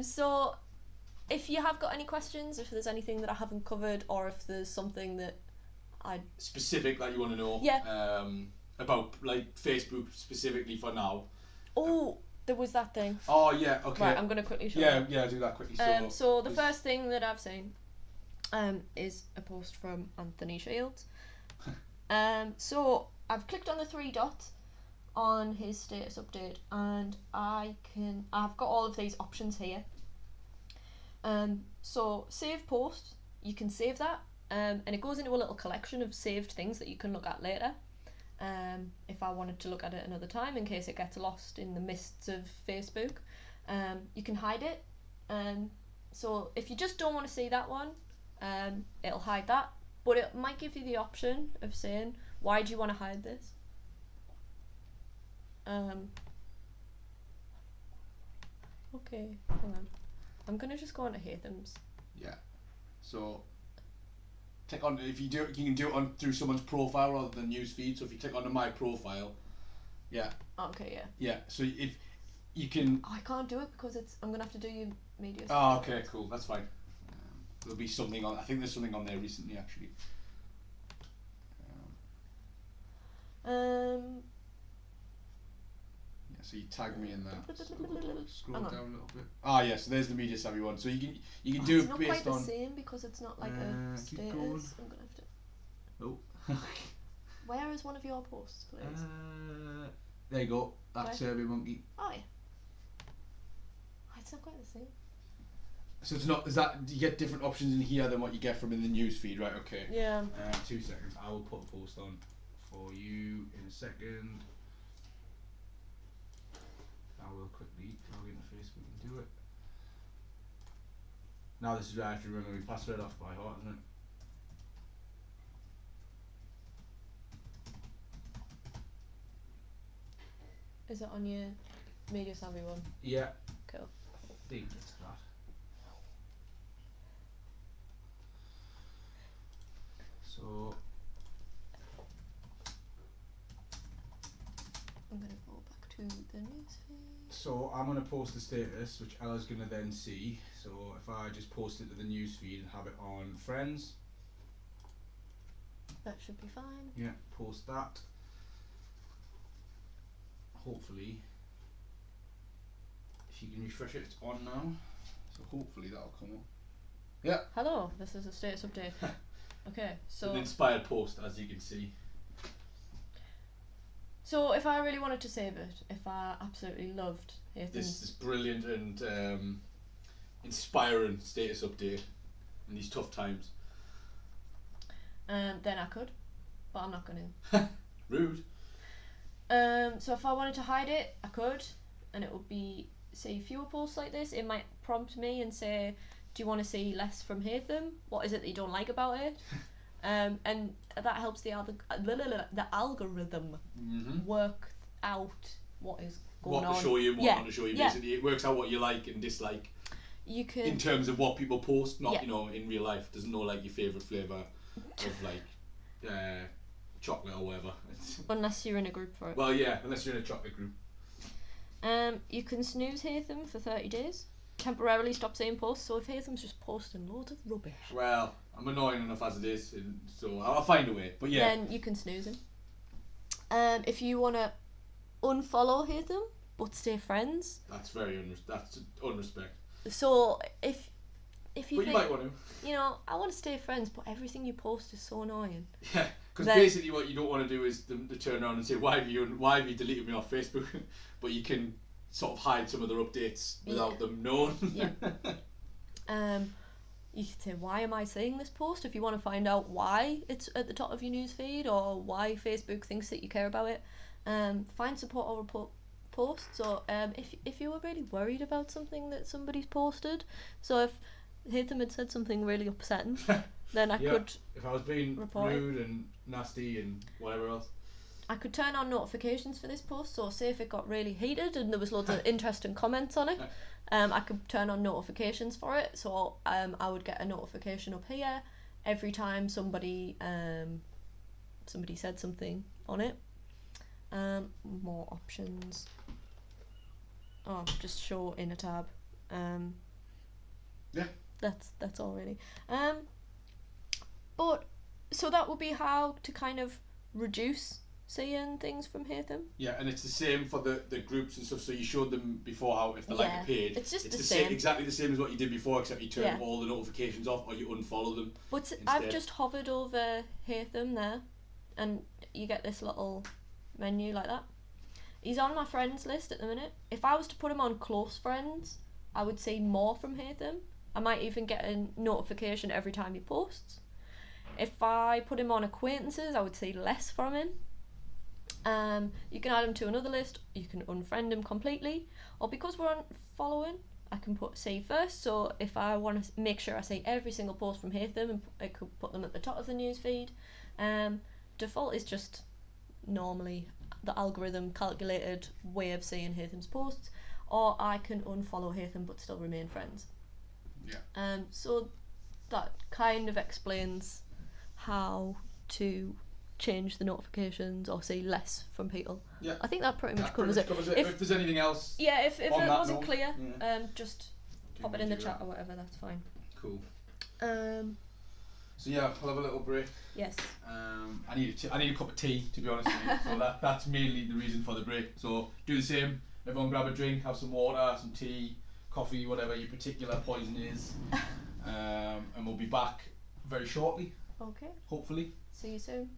So if you have got any questions, if there's anything that I haven't covered, or if there's something that specific that you want to know about, like Facebook specifically for now. Oh, there was that thing. Oh yeah, okay. Right, I'm gonna quickly show you. Yeah, do that quickly. So the first thing that I've seen is a post from Anthony Shields. So I've clicked on the 3 dots on his status update, and I've got all of these options here. So save post, you can save that and it goes into a little collection of saved things that you can look at later. If I wanted to look at it another time, in case it gets lost in the mists of Facebook, you can hide it. So if you just don't want to see that one, it'll hide that. But it might give you the option of saying, why do you want to hide this? Okay, hang on. I'm gonna just go on to Hatham's. Yeah. So click on, if you do it, you can do it on through someone's profile rather than newsfeed. So if you click onto my profile, yeah. Okay, yeah. Yeah. So if you can. Oh, I can't do it because I'm gonna have to do your media. Oh, okay, cool. That's fine. There'll be something on. I think there's something on there recently, actually. Yeah. So you tag me in that. So scroll down a little bit. Ah, yes. So there's the media savvy one. So you can do it based on. It's not quite the same because it's not like a status. I'm gonna have to. Oh. Where is one of your posts, please? There you go. That's Survey Monkey. Oh yeah. Oh, it's not quite the same. So it's not. Is that you get different options in here than what you get from in the news feed, right? Okay. Yeah. 2 seconds. I will put a post on for you in a second. I will quickly log into Facebook and do it. Now this is where I have to remember my password off by heart, isn't it? Is it on your media savvy one? Yeah. Cool. I think it's that. So I'm gonna go back to the newsfeed. So I'm gonna post the status, which Ella's gonna then see. So if I just post it to the newsfeed and have it on Friends. That should be fine. Yeah, post that. Hopefully, if you can refresh it, it's on now. So hopefully that'll come up. Yeah. Hello, this is a status update. Okay, so an inspired post, as you can see. So if I really wanted to save it, if I absolutely loved this brilliant and inspiring status update in these tough times, then I could, but I'm not going to. Rude. So if I wanted to hide it, I could, and it would be, say, fewer posts like this. It might prompt me and say, do you want to see less from Hatham? What is it that you don't like about it? And that helps the algorithm work out what is going on. What to show you, what not to show you. Basically, it works out what you like and dislike. You can, in terms of what people post, not in real life. Doesn't know like your favourite flavour of like chocolate or whatever. Unless you're in a group for it. Well, yeah, unless you're in a chocolate group. You can snooze Hatham for 30 days. Temporarily stop seeing posts. So if Hatham's just posting loads of rubbish, well, I'm annoying enough as it is, and so I'll find a way. But yeah, then you can snooze him. If you want to unfollow Hatham but stay friends, that's very that's unrespect. So if you but think, you might want to, I want to stay friends, but everything you post is so annoying. Yeah, because basically what you don't want to do is them to turn around and say, why have you deleted me off Facebook? But you can sort of hide some of their updates without them knowing. Yeah. You could say, why am I saying this post? If you want to find out why it's at the top of your newsfeed or why Facebook thinks that you care about it, find support or report posts. Or if you were really worried about something that somebody's posted, so if Hatham had said something really upsetting, then I could. If I was being rude and nasty and whatever else, I could turn on notifications for this post. So say if it got really heated and there was loads of interesting comments on it, I could turn on notifications for it. So I would get a notification up here every time somebody said something on it. More options. Oh, just show in a tab. Yeah. That's all really. But so that would be how to kind of reduce seeing things from Hatham. Yeah, and it's the same for the groups and stuff. So you showed them before how if they like a page, it's just the same, exactly the same as what you did before, except you turn all the notifications off or you unfollow them. But instead. I've just hovered over Hatham there, and you get this little menu like that. He's on my friends list at the minute. If I was to put him on close friends, I would see more from Hatham. I might even get a notification every time he posts. If I put him on acquaintances, I would see less from him. You can add him to another list, you can unfriend him completely, or because we're on following, I can put see first. So if I want to make sure I see every single post from Hatham, and I could put them at the top of the news feed. Default is just normally the algorithm calculated way of seeing Hatham's posts, or I can unfollow Hatham but still remain friends. Yeah. So that kind of explains how to change the notifications or see less from people. Yeah. I think that pretty much That covers it. If there's anything else, if it on that wasn't note, clear, yeah. just Can pop it we in the do chat that? or whatever. That's fine. Cool. Um, So yeah, I'll have a little break. yes. I need a cup of tea, to be honest with you. So that's mainly the reason for the break. So do the same. Everyone grab a drink, have some water, some tea, coffee, whatever your particular poison is. And we'll be back very shortly, Okay. hopefully. See you soon.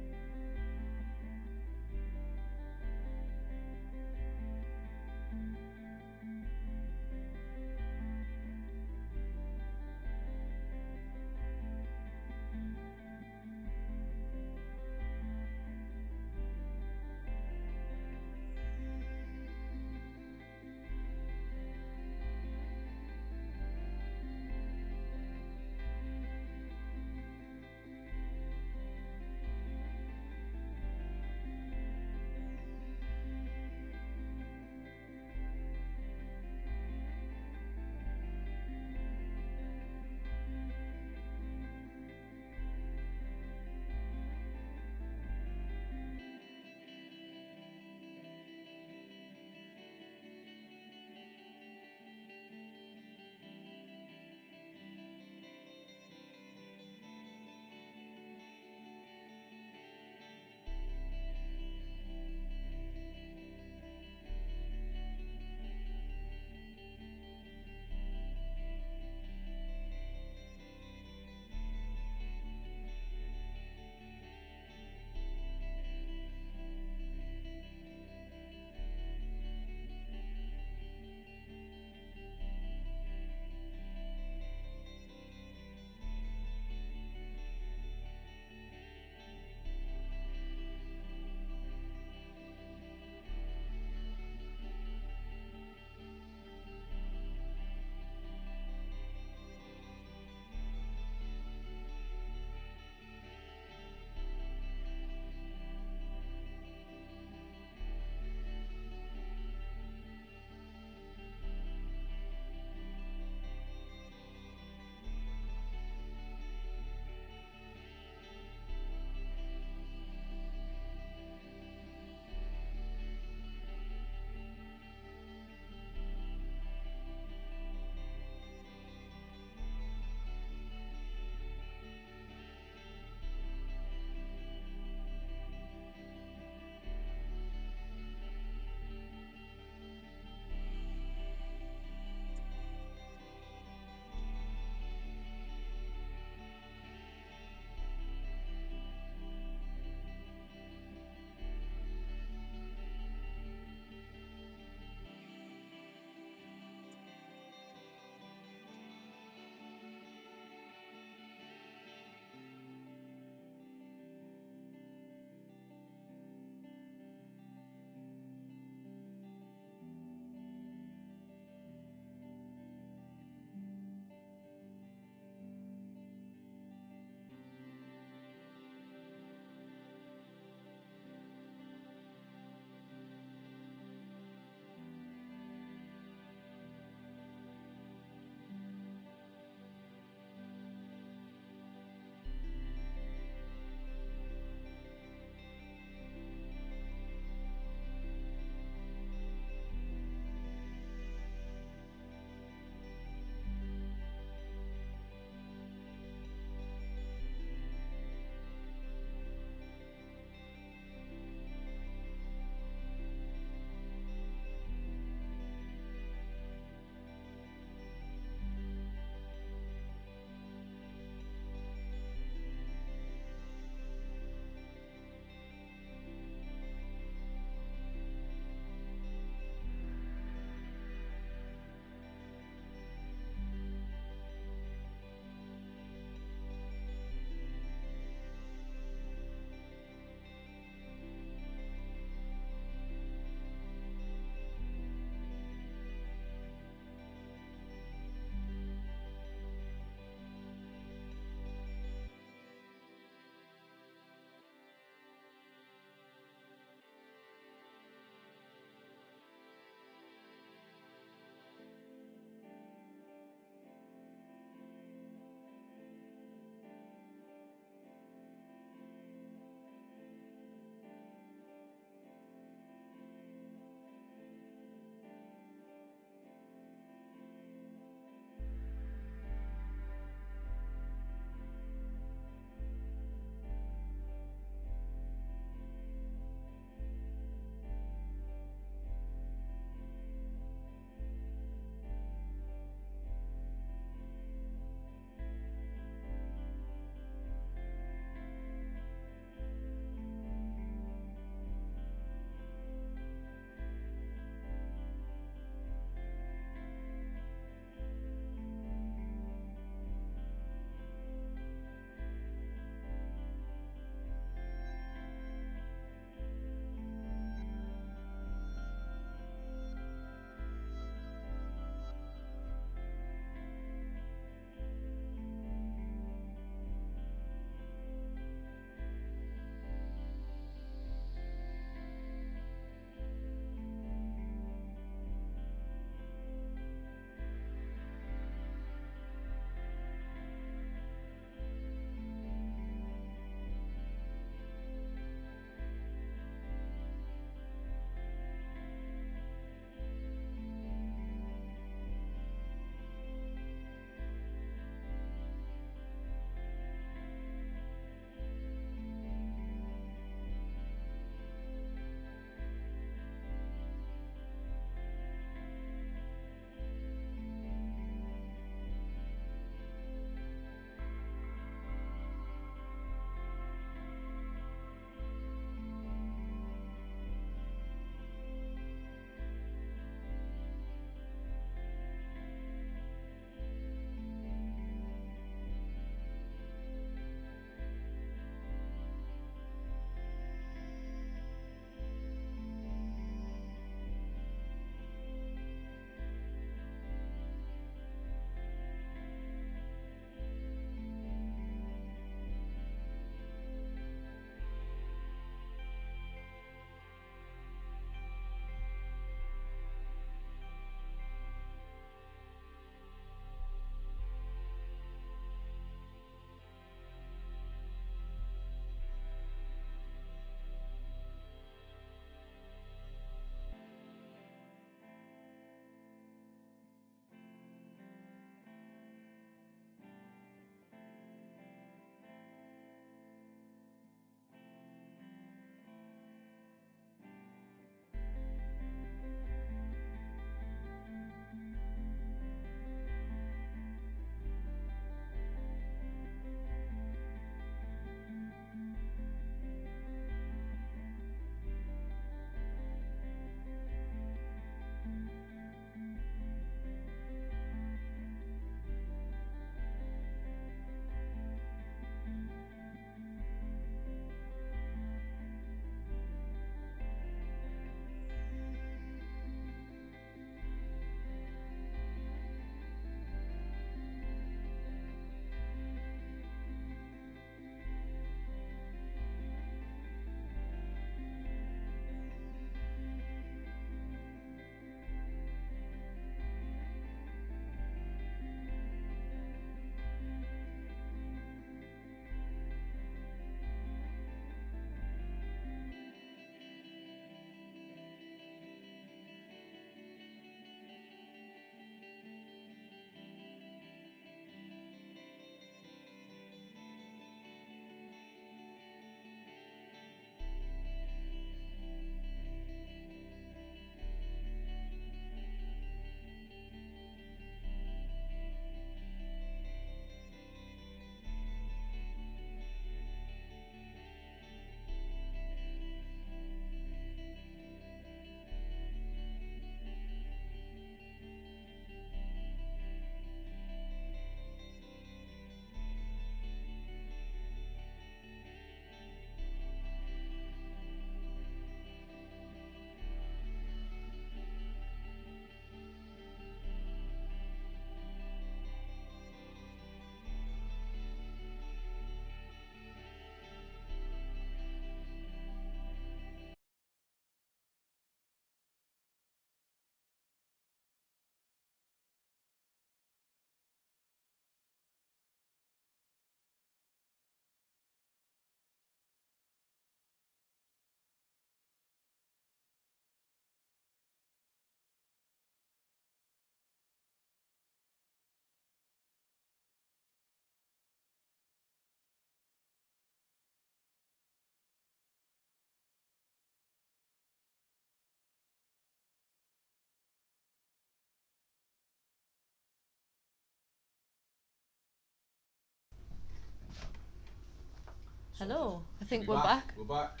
Hello. I think We're we're back. We're back.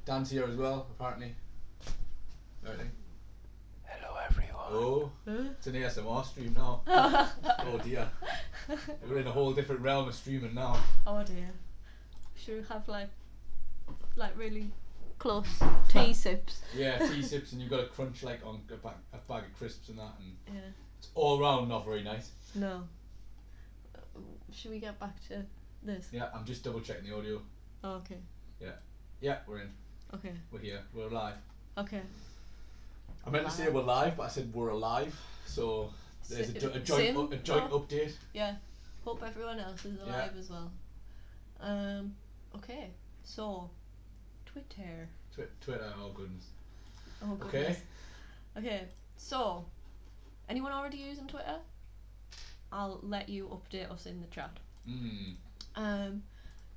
Dan's here as well, apparently. Apparently. Hello everyone. Oh, it's an ASMR stream now. Oh dear. We're in a whole different realm of streaming now. Oh dear. Should we have like really close tea sips? Yeah, tea sips, and you've got to crunch like on a bag of crisps and that, and Yeah. it's all round not very nice. No. Should we get back to this? Yeah, I'm just double checking the audio. Oh, okay. Yeah, we're in. Okay. We're here. We're alive. Okay. I meant to say we're live, but I said we're alive. So there's a joint update. Yeah. Hope everyone else is alive as well. Okay. So, Twitter. Twitter. Oh goodness. Oh goodness. Okay. So, anyone already using Twitter? I'll let you update us in the chat.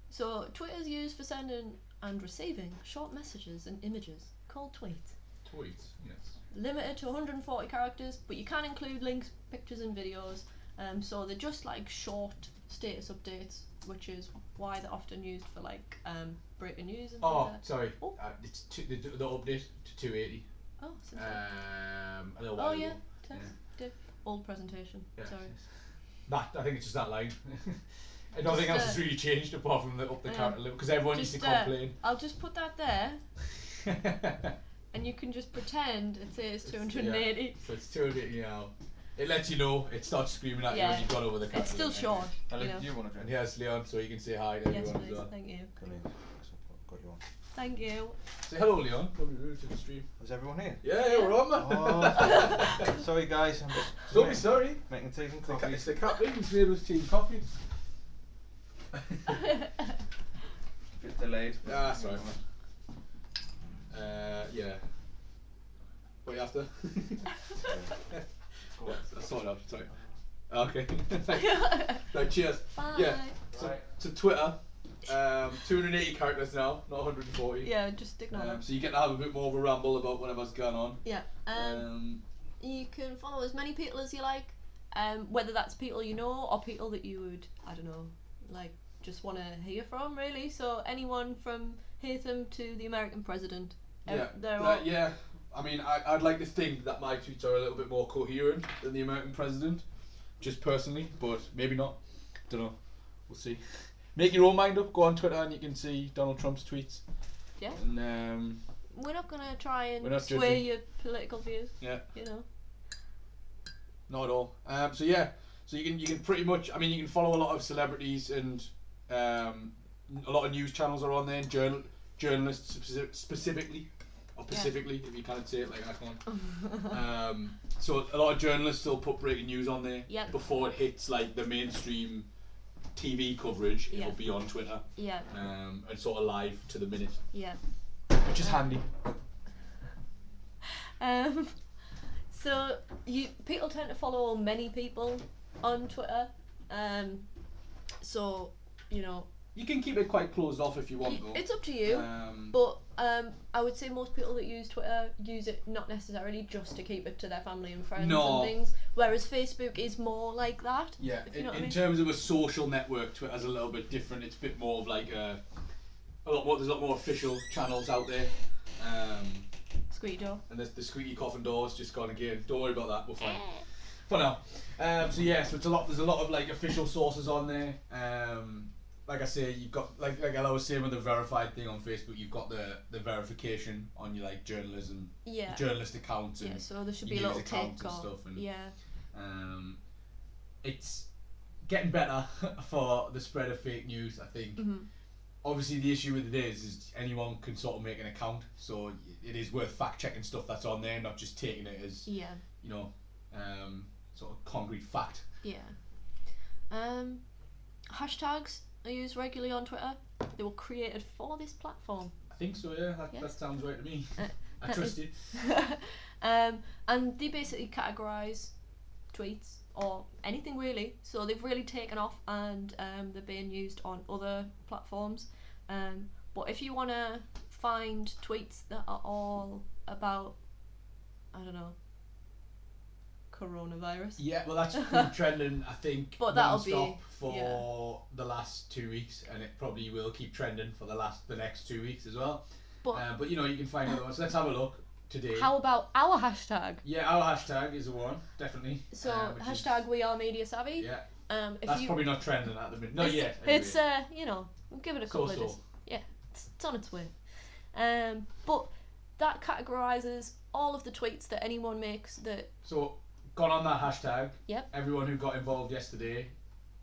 So Twitter is used for sending and receiving short messages and images called tweets. Tweets, yes. Limited to 140 characters, but you can include links, pictures and videos. So they're just like short status updates, which is why they're often used for like breaking news and things like that. Sorry. Oh. It's the update to 280. Oh, since a little while ago. Old presentation. Yeah. Sorry. I think it's just that line. Nothing else has really changed apart from up the character level, because everyone used to complain. I'll just put that there, and you can just pretend it says 280. Yeah. So it's 280 now. It lets you know. It starts screaming at you when you've got over the character. It's still short. Hello, do you want to And drink? here's Leon, so you can say hi to Yes, everyone please. as well. Thank you. Come in. Got you on. Thank you. Say hello, Leon. Welcome to the stream. Is everyone here? Yeah, we're on, man. Oh, sorry guys, I'm just Don't be sorry. making tea and It's coffee. the captain. He's made us tea and coffee. Bit delayed. Yeah, that's right. Yeah. What are you after? That's sorted out. Sorry. Okay. Right. Cheers. Bye. Yeah. So, Right. so Twitter, 280 characters now, not 140. Yeah, just ignore that. So you get to have a bit more of a ramble about whatever's going on. Yeah. You can follow as many people as you like, whether that's people you know or people that you would, I don't know, like just want to hear from, really. So anyone from Hatham to the American president. They're all. Yeah. I mean, I'd like to think that my tweets are a little bit more coherent than the American president, just personally, but maybe not. Don't know. We'll see. Make your own mind up. Go on Twitter and you can see Donald Trump's tweets. Yeah. And We're not gonna try We're and not sway judging. your political views. yeah, You know. not at all. So yeah, so you can pretty much. I mean, you can follow a lot of celebrities and a lot of news channels are on there. And journalists specifically. Or specifically, if you can't say it like I can. So a lot of journalists will put breaking news on there before it hits like the mainstream TV coverage. Yeah. It'll be on Twitter. Yeah. And sort of live to the minute, Yeah. which is handy. So people tend to follow many people on Twitter. So You can keep it quite closed off if you want, though. it's up to you. But I would say most people that use Twitter use it not necessarily just to keep it to their family and friends No. and things. Whereas Facebook is more like that. Yeah, if you know what I mean. in terms of a social network, Twitter's a little bit different. It's a bit more of like there's a lot more official channels out there. Squeaky door. And the squeaky coffin door's just gone again. Don't worry about that, we're fine. For now. So there's a lot of like official sources on there. Like I say, you've got like I was saying with the verified thing on Facebook, you've got the verification on your like journalism, Yeah. journalist accounts and Yeah. So there should be your a little news accounts tick and or stuff. And yeah. it's getting better for the spread of fake news, I think. Mhm. Obviously, the issue with it is anyone can sort of make an account, so it is worth fact checking stuff that's on there, not just taking it as Yeah. sort of concrete fact. Yeah. Hashtags are used regularly on Twitter. They were created for this platform. I think so. Yeah, that Yeah. sounds right to me. I that trust is- you. And they basically categorise tweets or anything really. So they've really taken off and they're being used on other platforms. But if you want to find tweets that are all about, I don't know, coronavirus. Yeah, well, that's been trending, I think, But that'll non-stop be- for the last 2 weeks, and it probably will keep trending for the next 2 weeks as well. But you know, you can find other ones. So let's have a look today. How about our hashtag? Yeah, our hashtag is the one, definitely. So which hashtag we are media savvy. Yeah, If that's you, probably not trending at the minute. Not it's, yet. Anyway. It's you know, we'll give it a couple of So-so. days. Yeah, it's on its way. But that categorises all of the tweets that anyone makes that. So, gone on that hashtag. Yep. Everyone who got involved yesterday.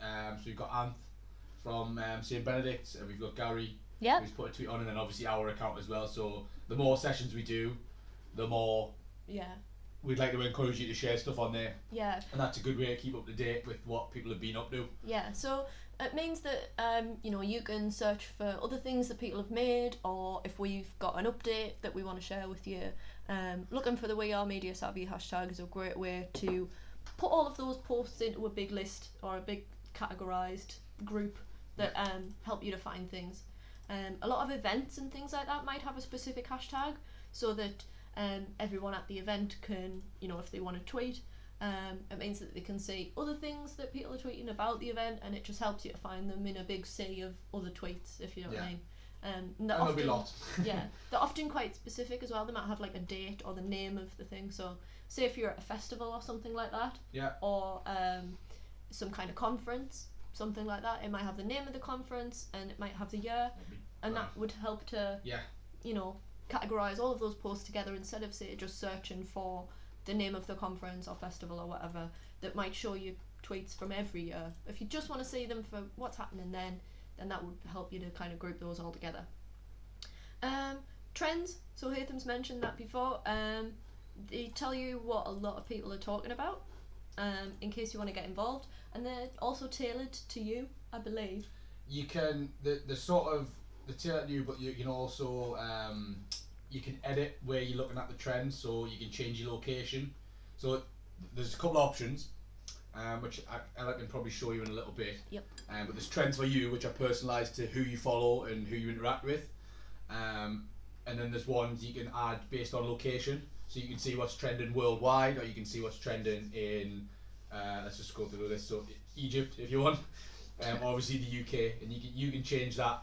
So you've got Anth from St Benedict's, and we've got Gary. Yep. Who's put a tweet on, and then obviously our account as well. So the more sessions we do, the more Yeah. we'd like to encourage you to share stuff on there, Yeah. and that's a good way to keep up to date with what people have been up to. Yeah. So it means that you know, you can search for other things that people have made, or if we've got an update that we want to share with you. Looking for the We Are Media Savvy hashtag is a great way to put all of those posts into a big list or a big categorised group that help you to find things. A lot of events and things like that might have a specific hashtag, so that everyone at the event can, you know, if they want to tweet, it means that they can see other things that people are tweeting about the event, and it just helps you to find them in a big sea of other tweets, if you know what I mean. And There'll be lots. yeah, they're often quite specific as well. They might have like a date or the name of the thing. So, say if you're at a festival or something like that, Yeah. or some kind of conference, something like that, it might have the name of the conference and it might have the year, and that would help to, Yeah. you know, categorise all of those posts together instead of, say, just searching for the name of the conference or festival or whatever. That might show you tweets from every year. If you just want to see them for what's happening then that would help you to kind of group those all together. Trends, so Haytham's mentioned that before. They tell you what a lot of people are talking about, in case you want to get involved, and they're also tailored to you, I believe. You can the sort of the tailored to you, but you can also you can edit where you're looking at the trends, so you can change your location. So there's a couple of options, which I can probably show you in a little bit. Yep. But there's trends for you, which are personalised to who you follow and who you interact with. And then there's ones you can add based on location, so you can see what's trending worldwide, or you can see what's trending in. Let's just go through this. So Egypt, if you want, obviously the UK, and you can change that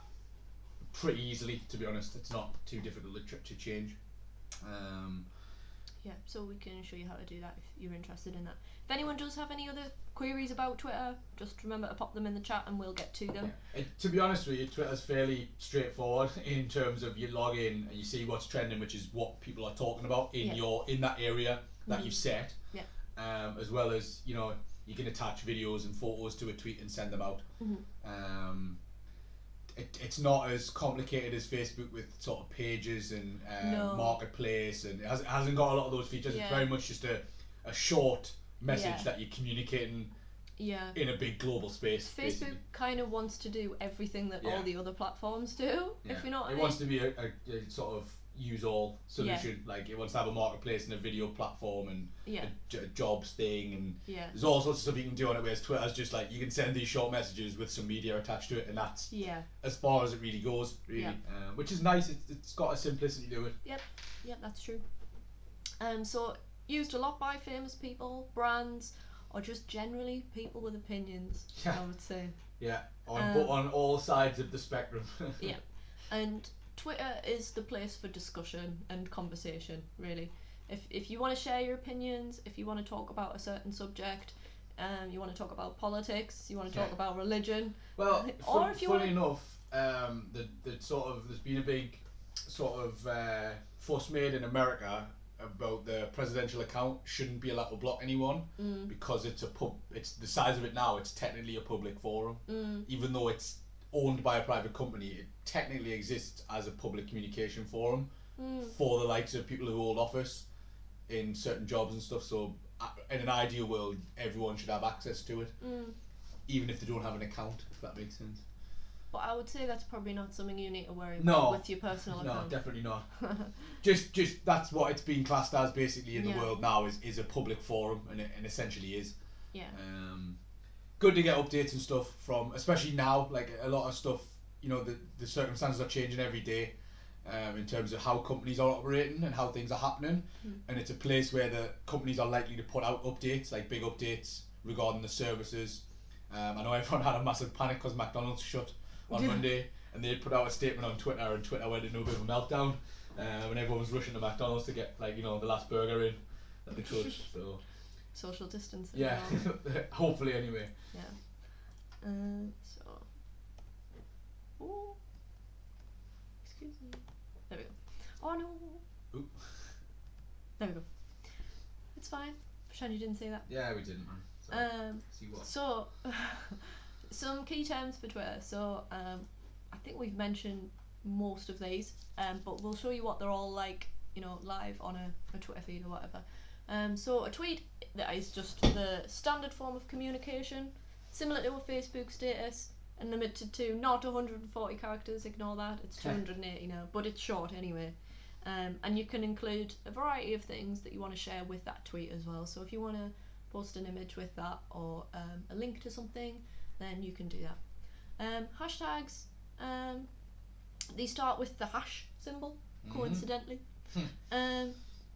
pretty easily. To be honest, it's not too difficult to change. Yeah, so we can show you how to do that if you're interested in that. If anyone does have any other queries about Twitter, just remember to pop them in the chat and we'll get to them. To be honest with you, Twitter's fairly straightforward in terms of you log in and you see what's trending, which is what people are talking about in that area that you've set. Yeah. As well as, you know, you can attach videos and photos to a tweet and send them out. It's not as complicated as Facebook with sort of pages and marketplace, and it hasn't got a lot of those features. Yeah. It's very much just a short message that you're communicating in a big global space. Facebook basically. kind of wants to do everything that all the other platforms do, if you know what I mean. It wants to be a sort of use-all solution. Like it wants to have a marketplace and a video platform and a jobs thing, and there's all sorts of stuff you can do on it, whereas Twitter's just like you can send these short messages with some media attached to it, and that's as far as it really goes, really. Which is nice. It's got a simplicity to it. Yep, that's true. So used a lot by famous people, brands, or just generally people with opinions, I would say. Yeah, on all sides of the spectrum. Yeah, and Twitter is the place for discussion and conversation, really. If you want to share your opinions, if you want to talk about a certain subject, you want to talk about politics, you want to talk about religion. Well, or if you funny enough, there's been a big sort of fuss made in America about the presidential account shouldn't be allowed to block anyone because it's the size of it now. It's technically a public forum, even though it's owned by a private company. It technically exists as a public communication forum for the likes of people who hold office in certain jobs and stuff. So in an ideal world, everyone should have access to it, even if they don't have an account, if that makes sense. But I would say that's probably not something you need to worry about with your personal account. No, definitely not. just that's what it's being classed as basically in the world now, is a public forum, and it essentially is. Yeah. Good to get updates and stuff from, especially now, like a lot of stuff, you know, the circumstances are changing every day. in terms of how companies are operating and how things are happening. And it's a place where the companies are likely to put out updates, like big updates regarding the services. I know everyone had a massive panic because McDonald's shut on Monday, and they put out a statement on Twitter, and Twitter went into a bit of a meltdown, and everyone was rushing to McDonald's to get, like, the last burger in that they could. So social distancing. yeah, hopefully anyway. Yeah. So. Oh. Excuse me. There we go. Oh no. Ooh. There we go. It's fine. Pretend you didn't say that. Yeah, we didn't. So, see what. So, some key terms for Twitter. So, I think we've mentioned most of these, but we'll show you what they're all like, live on a Twitter feed or whatever. So a tweet that is just the standard form of communication, similar to a Facebook status, and limited to not 140 characters. Ignore that. It's 280 now, but it's short anyway. And you can include a variety of things that you want to share with that tweet as well. So if you want to post an image with that, or a link to something, then you can do that. Hashtags, they start with the hash symbol, coincidentally,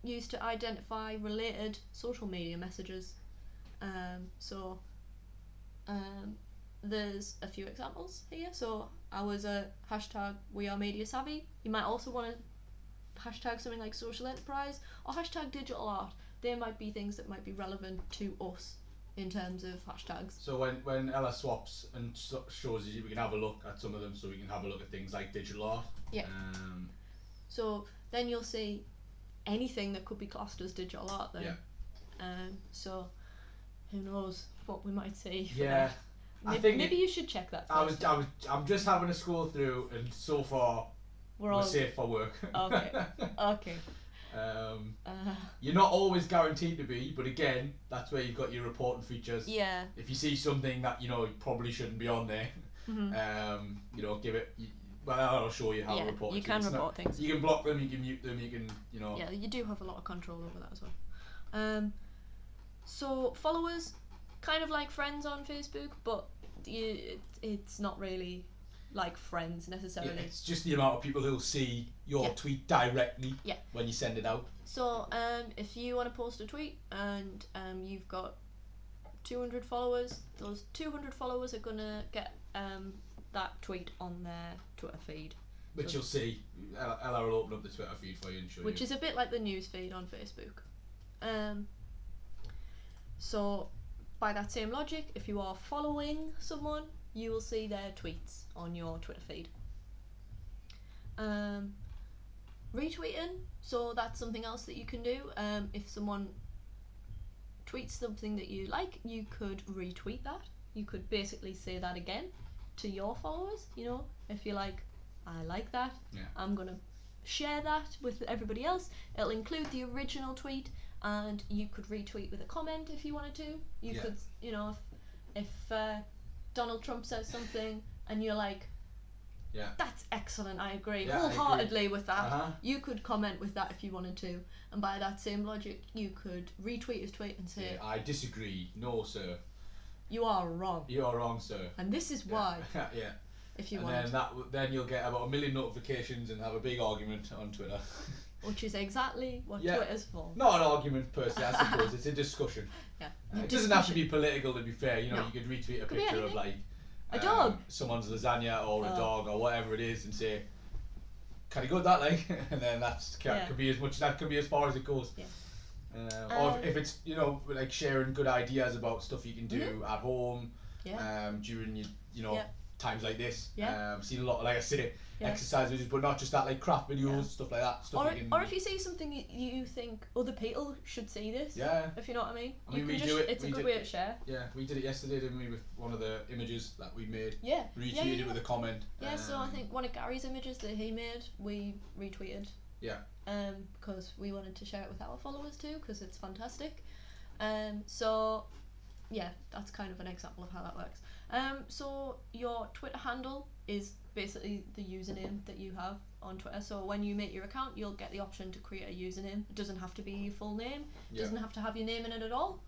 used to identify related social media messages. So there's a few examples here. So ours are hashtag we are media savvy. You might also want to hashtag something like social enterprise or hashtag digital art. They might be things that might be relevant to us in terms of hashtags. So when Ella swaps and shows you, we can have a look at some of them, so we can have a look at things like digital art. Yeah. So then you'll see anything that could be classed as digital art then. Yeah. So who knows what we might see for Yeah. that. I think maybe you should check that first. I'm just having a scroll through, and so far we're safe for work. Okay. Okay. You're not always guaranteed to be, but again, that's where you've got your reporting features. Yeah. If you see something that you probably shouldn't be on there, give it. Well, I'll show you how to report. You can report things. You can block them. You can mute them. You can, Yeah, you do have a lot of control over that as well. So followers, kind of like friends on Facebook, but it's not really like friends necessarily. Yeah, it's just the amount of people who'll see your tweet directly when you send it out. So if you want to post a tweet and you've got 200 followers, those 200 followers are gonna get that tweet on their Twitter feed. Which you'll see. Ella will open up the Twitter feed for you and show you. Which is a bit like the news feed on Facebook. So by that same logic, if you are following someone, you will see their tweets on your Twitter feed. Retweeting, so that's something else that you can do. If someone tweets something that you like, you could retweet that. You could basically say that again to your followers. If you're like, I like that, I'm gonna share that with everybody else. It'll include the original tweet, and you could retweet with a comment if you wanted to. You could, if Donald Trump says something and you're like, that's excellent, I agree wholeheartedly with that. You could comment with that if you wanted to, and by that same logic, you could retweet his tweet and say, I disagree. No, sir. You are wrong. You are wrong, sir. And this is why. Yeah. If you want. Then you'll get about 1 million notifications and have a big argument on Twitter. Which is exactly what Twitter's for. Not an argument per se, I suppose. It's a discussion. Yeah. It doesn't have to be political, to be fair. You could retweet a picture of like a dog, someone's lasagna or a dog or whatever it is, and say, "Can you go with that?" Like, and then could be as much. That could be as far as it goes. Yeah. Or if it's like sharing good ideas about stuff you can do at home. Yeah. During times like this. Yeah. I've seen a lot of, like I say, exercise videos, but not just that, like craft videos, stuff like that. Stuff or if you see something you think other people should see this. Yeah. If you know what I mean. I mean, it's a good way to share. Yeah, we did it yesterday, didn't we, with one of the images that we made. Yeah. Retweeted with a comment. Yeah. So I think one of Gary's images that he made, we retweeted. Yeah. Because we wanted to share it with our followers too, because it's fantastic. So yeah, that's kind of an example of how that works. So your Twitter handle is basically the username that you have on Twitter. So when you make your account, you'll get the option to create a username. It doesn't have to be your full name. It doesn't have to have your name in it at all.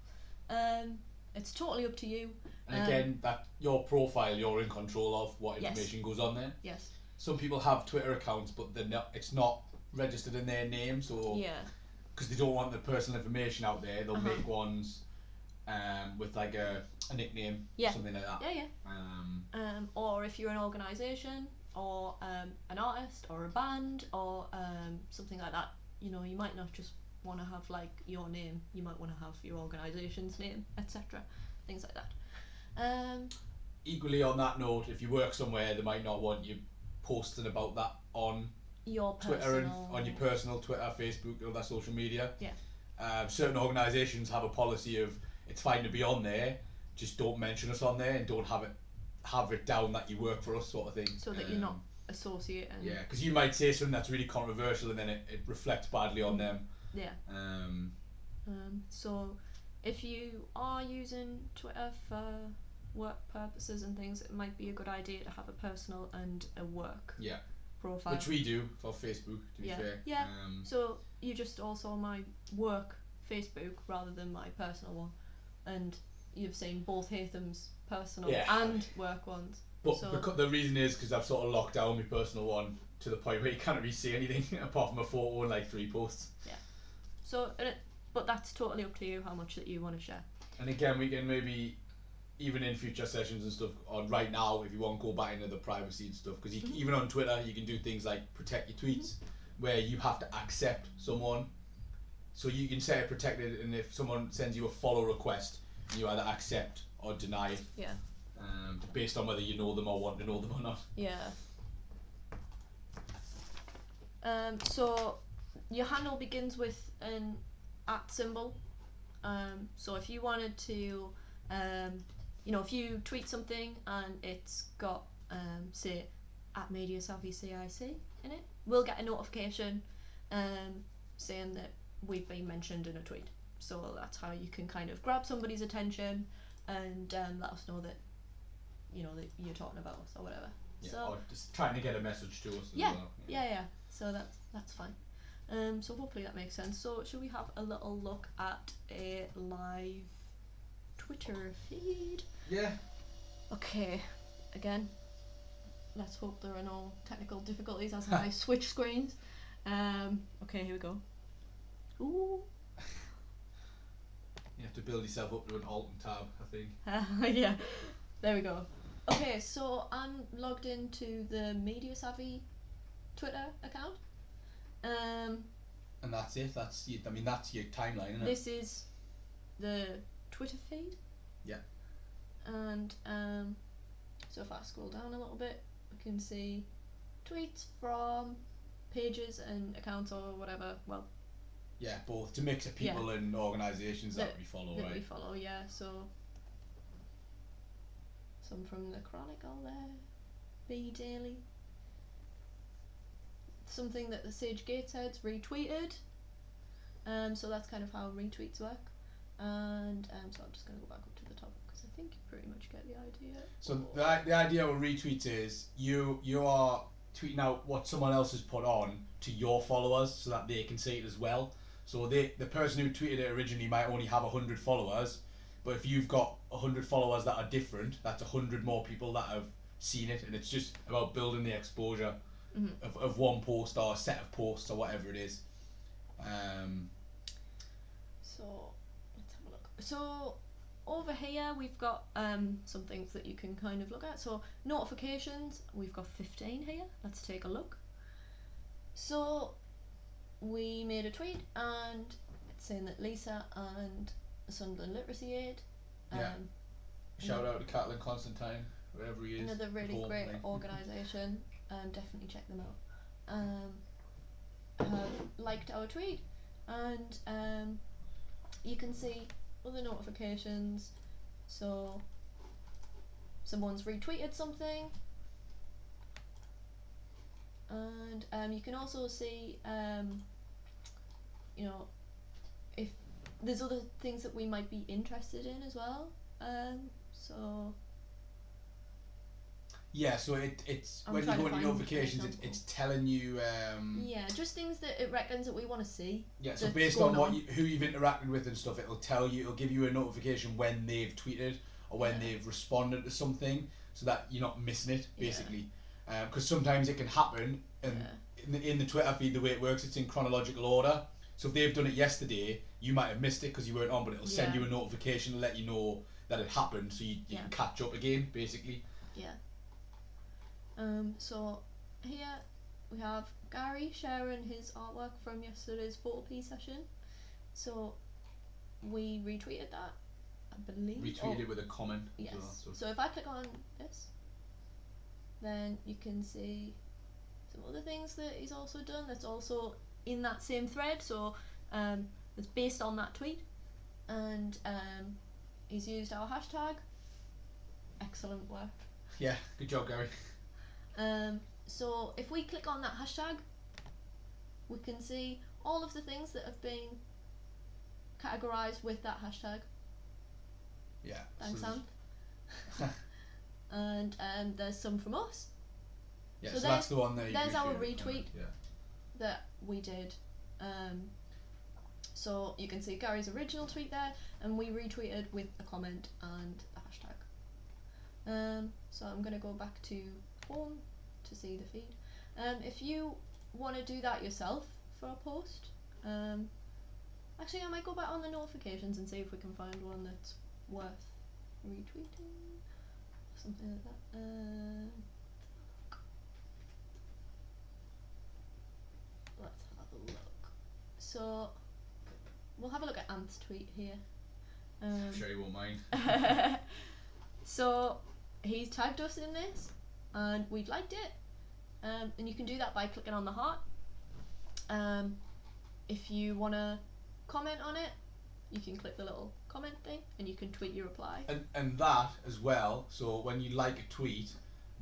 It's totally up to you. And again, that your profile, you're in control of what information goes on there. Yes. some people have Twitter accounts, but they're not. It's not registered in their name, so Yeah. because they don't want the personal information out there, they'll Uh-huh. make ones with like a nickname, Yeah. something like that. Yeah. Or if you're an organisation or an artist or a band or something like that, you know, you might not just want to have like your name. You might want to have your organisation's name, etc. Things like that. Equally, on that note, if you work somewhere, they might not want you posting about that on Your Twitter personal. and on your personal Twitter, Facebook, all that social media. Yeah. Certain organisations have a policy of it's fine to be on there, just don't mention us on there and don't have it down that you work for us, sort of thing. So that you're not associating. Yeah, because you might say something that's really controversial and then it reflects badly on them. Yeah. So if you are using Twitter for work purposes and things, it might be a good idea to have a personal and a work profile. Which we do for Facebook, to be fair. Yeah. So you just also my work Facebook rather than my personal one, and you've seen both Haytham's personal and work ones. But so the reason is because I've sort of locked down my personal one to the point where you can't really see anything apart from a photo and like 3 posts. Yeah. So, but that's totally up to you how much that you want to share. And again, we can maybe, even in future sessions and stuff, or right now, if you want to go back into the privacy and stuff, because even on Twitter, you can do things like protect your tweets, where you have to accept someone. So you can set it protected, and if someone sends you a follow request, you either accept or deny it. Yeah. Based on whether you know them or want to know them or not. Yeah. So your handle begins with an @ symbol. So if you wanted to, if you tweet something and it's got, say, @MediaSavvyCIC in it, we'll get a notification saying that we've been mentioned in a tweet. So that's how you can kind of grab somebody's attention and let us know that, that you're talking about us or whatever. Yeah, so, or just trying to get a message to us as well. Yeah. So that's fine. So hopefully that makes sense. So should we have a little look at a live Twitter feed? Yeah. Okay. Again, let's hope there are no technical difficulties as I switch screens. Okay, here we go. Ooh. You have to build yourself up to an alt and tab, I think. Yeah. There we go. Okay, so I'm logged into the Media Savvy Twitter account. And that's it. That's your timeline, isn't it? This is the Twitter feed. Yeah. And so if I scroll down a little bit, we can see tweets from pages and accounts or whatever. Well. Yeah, both. It's a mix of people and organisations that we follow, that right? we follow, yeah. So some from the Chronicle there, B Daily. Something that the Sage Gatesheads retweeted. So that's kind of how retweets work. And so I'm just going to go back up to the top because I think you pretty much get the idea. So the idea with retweets is you are tweeting out what someone else has put on to your followers so that they can see it as well. So the person who tweeted it originally might only have 100 followers, but if you've got 100 followers that are different, that's 100 more people that have seen it, and it's just about building the exposure of one post or a set of posts or whatever it is. So let's have a look. So over here we've got some things that you can kind of look at. So notifications, we've got 15 here. Let's take a look. So we made a tweet and it's saying that Lisa and Sunderland Literacy Aid. Shout out to Catalin Constantine, wherever he is. Another really great organisation. Definitely check them out. Have liked our tweet, and you can see other notifications. So someone's retweeted something, and you can also see if there's other things that we might be interested in as well. So yeah, so it's when you go into notifications, it's telling you. Just things that it reckons that we want to see. Yeah, so based on who you've interacted with and stuff, it'll give you a notification when they've tweeted or when they've responded to something, so that you're not missing it, basically. because sometimes it can happen, and in the Twitter feed, the way it works, it's in chronological order. So if they've done it yesterday, you might have missed it because you weren't on, but it'll send you a notification to let you know that it happened, so you can catch up again, basically. Yeah. So here we have Gary sharing his artwork from yesterday's photo piece session. So we retweeted that, I believe. Retweeted with a comment. Yes. As well, So if I click on this, then you can see some other things that he's also done that's also in that same thread. So it's based on that tweet, and he's used our hashtag. Excellent work. Yeah, good job, Gary. So if we click on that hashtag, we can see all of the things that have been categorized with that hashtag. Yeah. Thanks, Sam. And there's some from us. Yeah, so that's the one there. There's our retweeted. retweet that we did. So you can see Gary's original tweet there, and we retweeted with a comment and a hashtag. So I'm going to go back to home to see the feed. If you want to do that yourself for a post, actually I might go back on the notifications and see if we can find one that's worth retweeting, something like that. Let's have a look. So we'll have a look at Ant's tweet here. I'm sure he won't mind. So he's tagged us in this, and we've liked it. And you can do that by clicking on the heart. If you want to comment on it, you can click the little comment thing, and you can tweet your reply. And that as well, so when you like a tweet,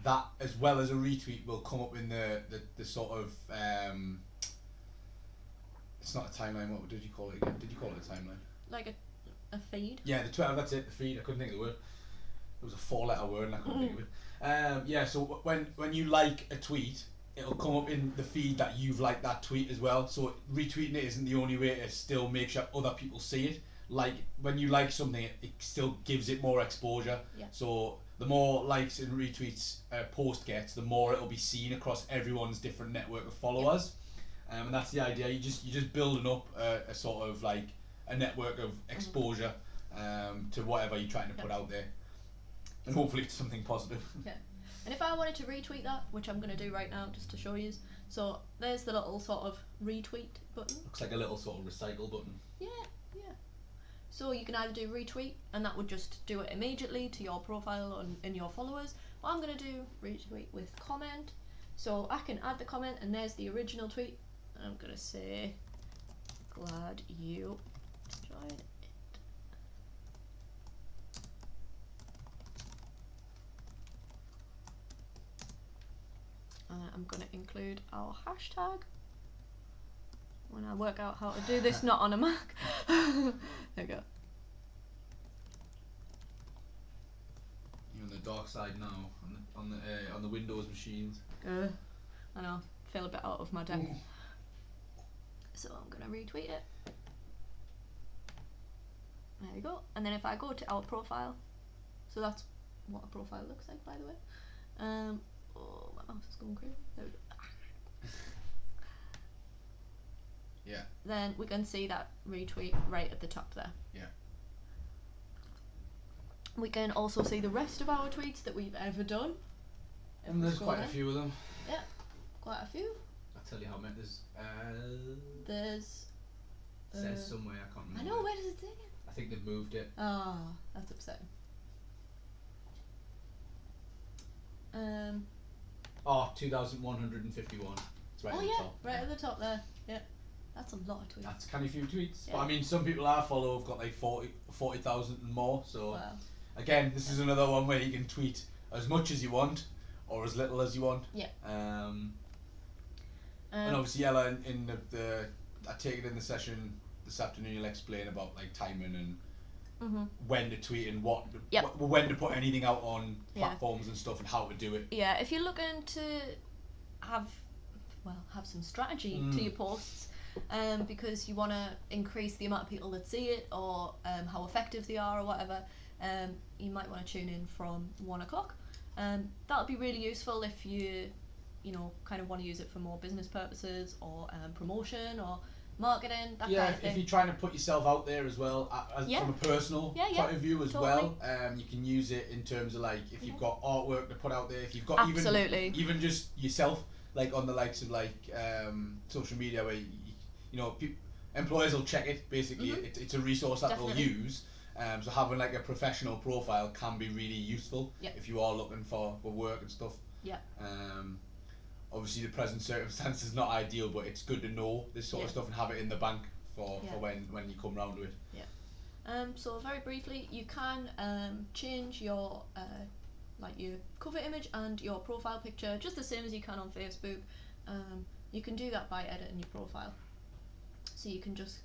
that as well as a retweet will come up in the sort of, it's not a timeline, what did you call it again? Did you call it a timeline? Like a feed? Yeah, the Twitter, that's it, the feed, I couldn't think of the word. It was a 4-letter word and I couldn't think of it. Yeah, so when you like a tweet, it'll come up in the feed that you've liked that tweet as well. So retweeting it isn't the only way to still make sure other people see it. Like when you like something, it still gives it more exposure. Yeah. So the more likes and retweets a post gets, the more it'll be seen across everyone's different network of followers. And that's the idea. You're just building up a sort of like a network of exposure to whatever you're trying to put out there. And hopefully it's something positive. Yeah. And if I wanted to retweet that, which I'm going to do right now just to show you, so there's the little sort of retweet button. Looks like a little sort of recycle button. Yeah. So you can either do retweet, and that would just do it immediately to your profile and your followers. Or I'm going to do retweet with comment. So I can add the comment, and there's the original tweet. And I'm going to say, glad you enjoyed it. I'm going to include our hashtag when I work out how to do this, not on a Mac. There we go. You're on the dark side now, on the Windows machines. I know, feel a bit out of my depth. So I'm going to retweet it. There we go. And then if I go to our profile, so that's what a profile looks like, by the way. Oh, my mouse is going crazy. There we go. Yeah. Then we can see that retweet right at the top there. Yeah. We can also see the rest of our tweets that we've ever done. And there's quite a few of them. Yeah, quite a few. I'll tell you how many. There's. Says somewhere, I can't remember. I know, where does it say it? I think they've moved it. Oh, that's upsetting. 2,151. It's right at the top. Right at the top there. Yeah, that's a lot of tweets. That's kind of few tweets. Yeah. But I mean, some people I follow have got like 40,000 and more. So Wow. again, this is another one where you can tweet as much as you want or as little as you want. Yeah. And obviously, Ella, in the I take it in the session this afternoon, you'll explain about like timing and when to tweet and when to put anything out on platforms and stuff and how to do it. Yeah, if you're looking to have some strategy to your posts, because you want to increase the amount of people that see it or how effective they are or whatever, you might want to tune in from 1 o'clock. That'll be really useful if you kind of want to use it for more business purposes or promotion or marketing, that kind of thing. If you're trying to put yourself out there as well, from a personal point of view as totally. well, you can use it in terms of like if you've got artwork to put out there, if you've got Absolutely. even just yourself, like on the likes of like social media where employers will check it. Basically, it's a resource that they'll use. So having like a professional profile can be really useful if you are looking for work and stuff. Yeah. Obviously the present circumstance is not ideal, but it's good to know this sort of stuff and have it in the bank for when you come round to it. Yeah. So very briefly, you can change your your cover image and your profile picture just the same as you can on Facebook. You can do that by editing your profile. So you can just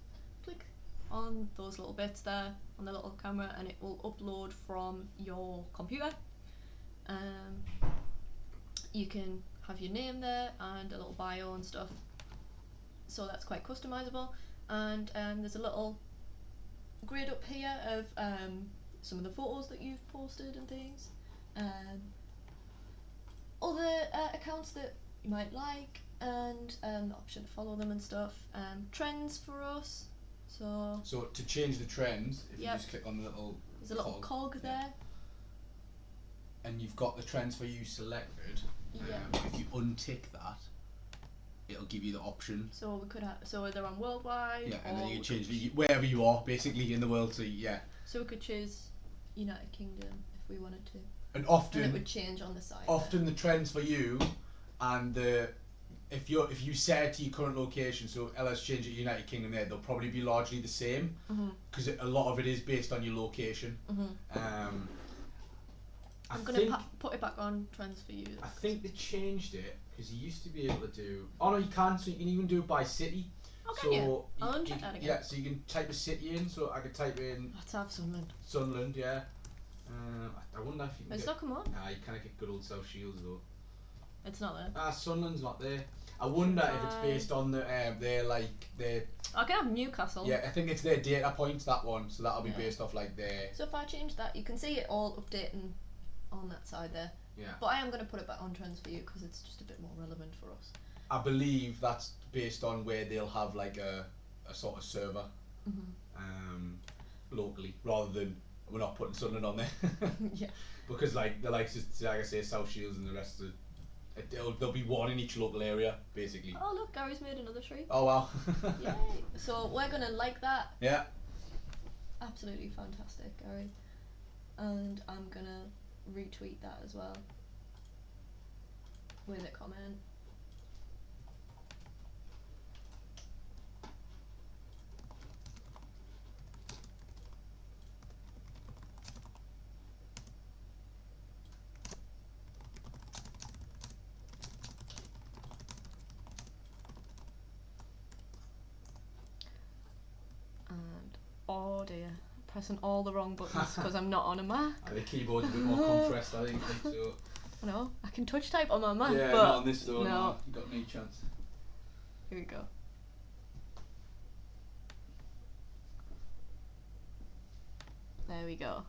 click on those little bits there on the little camera and it will upload from your computer. You can have your name there and a little bio and stuff, so that's quite customizable. And there's a little grid up here of some of the photos that you've posted and things, other accounts that you might like, and the option to follow them and stuff. Trends for us. So to change the trends, if you just click on the little there's a little cog there, and you've got the trends for you selected. If you untick that, it'll give you the option. So we could have they're on worldwide. Yeah, and then you can change it wherever you are, basically in the world. So So we could choose United Kingdom if we wanted to. And often it would change on the side. Often the trends for you, and if you set it to your current location, so let's change it to United Kingdom there, they'll probably be largely the same because a lot of it is based on your location. I'm going to put it back on trends for you. I think they changed it because you used to be able to do. Oh no, you can. So you can even do it by city. Okay. So I'll uncheck that again. Yeah, so you can type a city in. So I could type in. Let's have Sunderland. Sunderland, yeah. I wonder if you can. It's not come on. Nah, you can't get good old South Shields though. It's not there. Sunderland's not there. I wonder if it's based on their. I can have Newcastle. Yeah, I think it's their data points, that one. So that'll be based off like their. So if I change that, you can see it all updating on that side there. Yeah. But I am going to put it back on trends for you because it's just a bit more relevant for us. I believe that's based on where they'll have like a sort of server locally, rather than we're not putting something on there. Yeah. Because like the likes of, like I say, South Shields and the rest of it, there'll be one in each local area basically. Oh look, Gary's made another tree. Oh wow. Yay. So we're going to like that. Yeah. Absolutely fantastic, Gary. And I'm going to retweet that as well with a comment. And oh dear, pressing all the wrong buttons because I'm not on a Mac. The keyboard's a bit more compressed, I think so. No, I can touch type on my Mac, yeah, but not on this though. no. You got no chance. Here we go. There we go.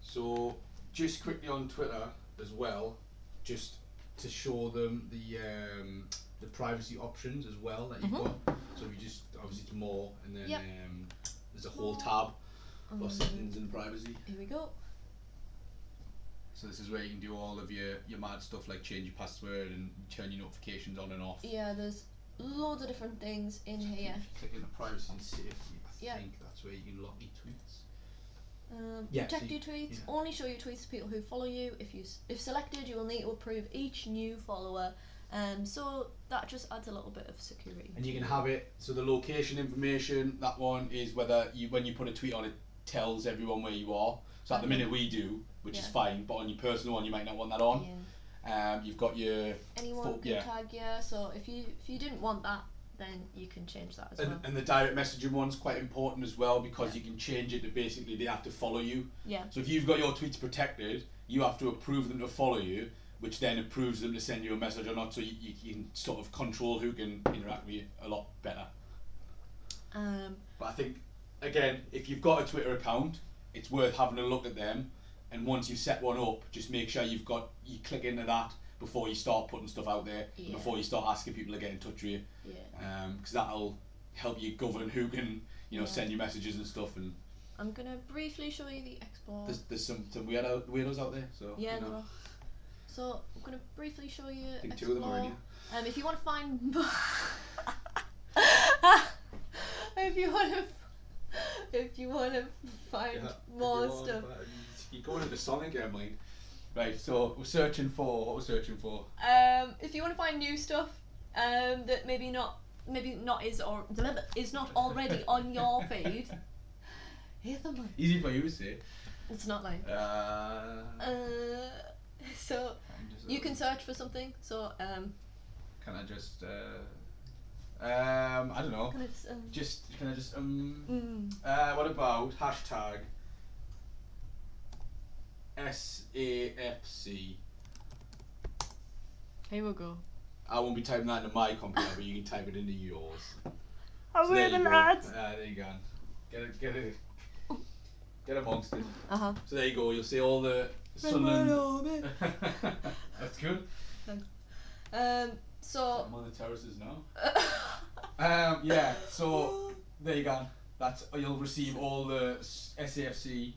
So just quickly on Twitter as well, just to show them the privacy options as well that you've got. So we just obviously it's more, and then there's a whole tab for settings and privacy. Here we go. So this is where you can do all of your mad stuff like change your password and turn your notifications on and off. Yeah, there's loads of different things in here. If you click into privacy and safety, I think that's where you can lock your tweets. Protect your tweets. Only show your tweets to people who follow you. If selected, you will need to approve each new follower. So that just adds a little bit of security. And you can have it. So the location information, that one is whether when you put a tweet on, it tells everyone where you are. So at the minute we do, which is fine. But on your personal one, you might not want that on. Yeah. You've got your anyone can tag you. So if you didn't want that, then you can change that as well. And the direct messaging one's quite important as well because you can change it to basically they have to follow you. Yeah. So if you've got your tweets protected, you have to approve them to follow you, which then approves them to send you a message or not. So you can sort of control who can interact with you a lot better. But I think again, if you've got a Twitter account, it's worth having a look at them and once you've set one up, just make sure you click into that before you start putting stuff out there, Yeah. before you start asking people to get in touch with you. Yeah. Because that'll help you govern who can, Yeah. send you messages and stuff. And I'm gonna briefly show you the export. there's some weirdos out there, so Yeah, you know. there are. So I'm gonna briefly show you I think explore. 2 of them are in here. If you want to find, if you want to find more stuff. You're going into Sonic again, mate. Right, so what we're searching for. If you want to find new stuff, that maybe not is not already on your feed. Here's the one. Easy for you to say. It's not like. So you can search for something. So Can I just? I don't know. Can I just what about hashtag SAFC? Here we go. I won't be typing that into my computer, but you can type it into yours. I'm So there wearing you go. that. There you go. Get amongst it. Uh-huh. So there you go. You'll see all the Sunderland. That's good. So. I'm on the terraces now. Yeah. So there you go. You'll receive all the SAFC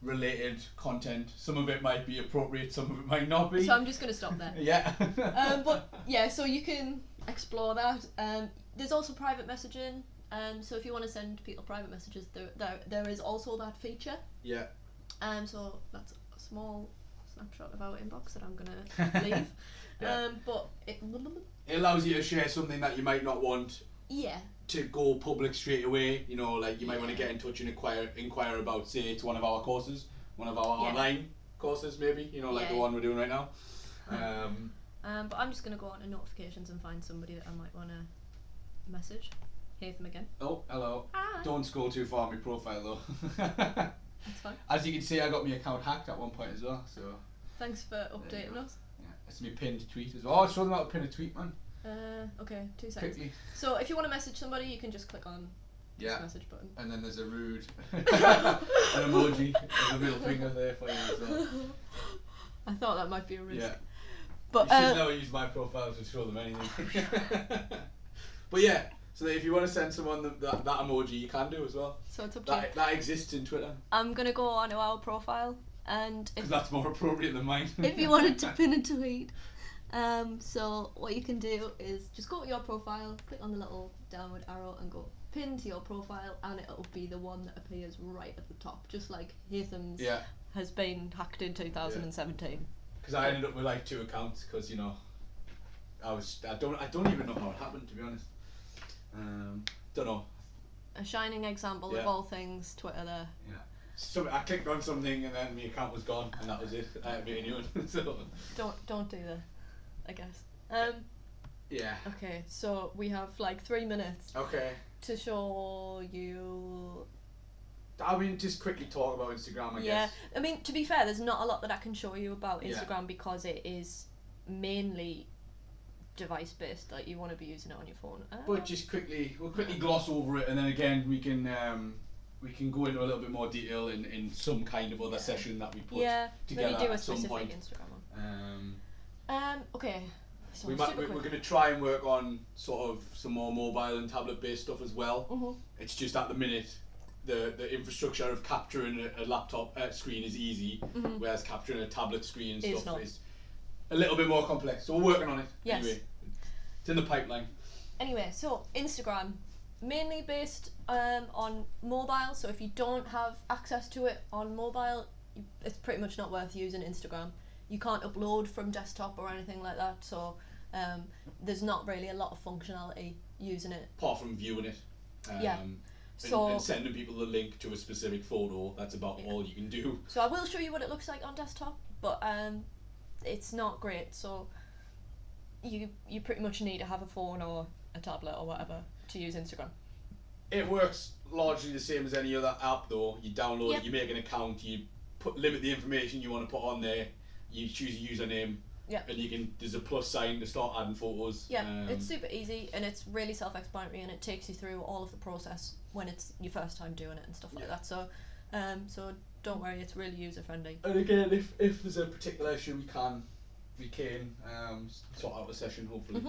related content. Some of it might be appropriate, some of it might not be. So I'm just gonna stop there. Yeah. But yeah, so you can explore that. There's also private messaging. So if you want to send people private messages, there is also that feature. Yeah. So that's a small snapshot of our inbox that I'm gonna leave. Yeah. But it allows you to share something that you might not want yeah. to go public straight away. Like you might want to get in touch and inquire about, say, it's one of our courses, one of our online courses, maybe. Like the one we're doing right now. But I'm just gonna go on to notifications and find somebody that I might want to message. Hear them again. Oh, hello. Hi. Don't scroll too far on my profile though. That's fine. As you can see, I got my account hacked at one point as well. So. Thanks for updating us. Yeah, it's my pinned tweet as well. Oh, show them how to pin a tweet, man. Okay, 2 seconds. Quickly. So if you want to message somebody, you can just click on Yeah. this message button. And then there's a rude an emoji with a middle finger there for you as well. I thought that might be a risk. Yeah. But you should never use my profile to show them anything. But yeah, so if you want to send someone that emoji, you can do as well. So it's up to you. That exists in Twitter. I'm gonna go onto our profile, and Because that's more appropriate than mine. if you wanted to pin a tweet, so what you can do is just go to your profile, click on the little downward arrow, and go pin to your profile, and it'll be the one that appears right at the top, just like Hatham's has been hacked in 2017. Because I ended up with like 2 accounts because I don't even know how it happened, to be honest. Don't know. A shining example of all things Twitter there. Yeah. So I clicked on something and then my account was gone and that was it. I had to make a new one. So don't do that, I guess. yeah. Okay, so we have like 3 minutes Okay. to show you. I mean, just quickly talk about Instagram, I Yeah, guess. I mean, to be fair, there's not a lot that I can show you about Yeah. Instagram because it is mainly device based. Like you want to be using it on your phone. But just we'll quickly gloss over it, and then again we can go into a little bit more detail in some kind of other session that we put together maybe do a at some specific point. Instagram one. Okay. So we're going to try and work on sort of some more mobile and tablet based stuff as well. Mhm. It's just at the minute the infrastructure of capturing a laptop screen is easy, whereas capturing a tablet screen and stuff is a little bit more complex. So we're working on it. Yes. Anyway, it's in the pipeline. Anyway, so Instagram, mainly based on mobile. So if you don't have access to it on mobile, it's pretty much not worth using Instagram. You can't upload from desktop or anything like that. So there's not really a lot of functionality using it. Apart from viewing it. And sending people the link to a specific photo, that's about all you can do. So I will show you what it looks like on desktop, but it's not great. So you pretty much need to have a phone or a tablet or whatever to use Instagram. It works largely the same as any other app though. You download it, you make an account, you limit the information you want to put on there, you choose a username, and there's a plus sign to start adding photos. Yeah, it's super easy and it's really self-explanatory and it takes you through all of the process when it's your first time doing it and stuff like that. So don't worry, it's really user friendly. And again, if there's a particular issue, we can sort out a session, hopefully.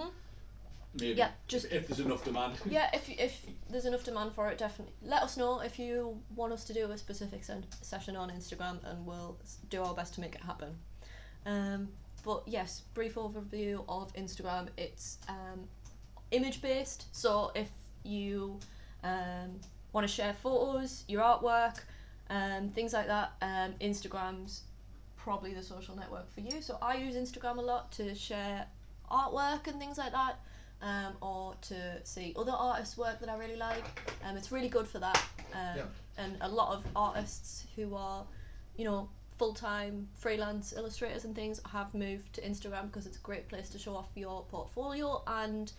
Maybe. Yeah, just if there's enough demand. Yeah, if there's enough demand for it, definitely let us know if you want us to do a specific session on Instagram, and we'll do our best to make it happen. But yes, brief overview of Instagram. It's image based, so if you want to share photos, your artwork, things like that, Instagram's probably the social network for you. So I use Instagram a lot to share artwork and things like that. Or to see other artists' work that I really like. It's really good for that. And a lot of artists who are, full-time freelance illustrators and things have moved to Instagram because it's a great place to show off your portfolio and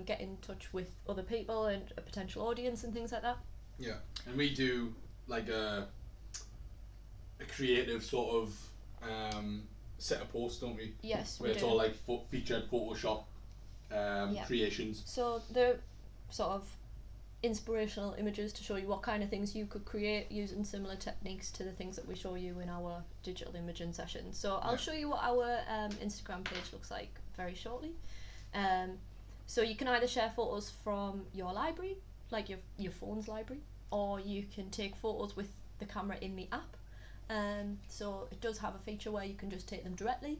get in touch with other people and a potential audience and things like that. Yeah, and we do like a creative sort of set of posts, don't we? Yes, where we it's do. all like featured Photoshop creations. So they're sort of inspirational images to show you what kind of things you could create using similar techniques to the things that we show you in our digital imaging sessions. So I'll show you what our Instagram page looks like very shortly. So you can either share photos from your library, like your phone's library, or you can take photos with the camera in the app. So it does have a feature where you can just take them directly.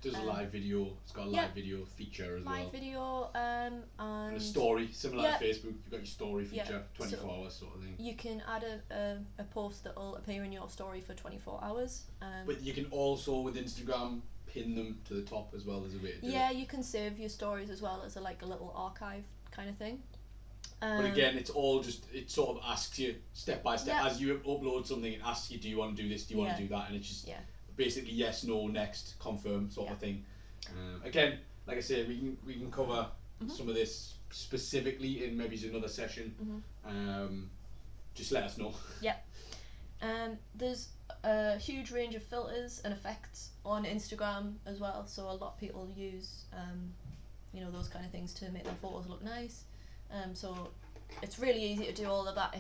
Does a live video. It's got a live video feature as well. Live video and a story, similar like Facebook. You've got your story feature, 24 hours sort of thing. You can add a post that will appear in your story for 24 hours. But you can also, with Instagram, pin them to the top as well as a way to do it. Yeah, you can save your stories as well as a little archive kind of thing. But again, it sort of asks you step by step as you upload something. It asks you, do you want to do this? Do you want to do that? And it's just basically yes, no, next, confirm sort of thing. Again, like I said, we can cover some of this specifically in maybe another session. Just let us know. There's a huge range of filters and effects on Instagram as well. So a lot of people use those kind of things to make their photos look nice. So it's really easy to do all of that.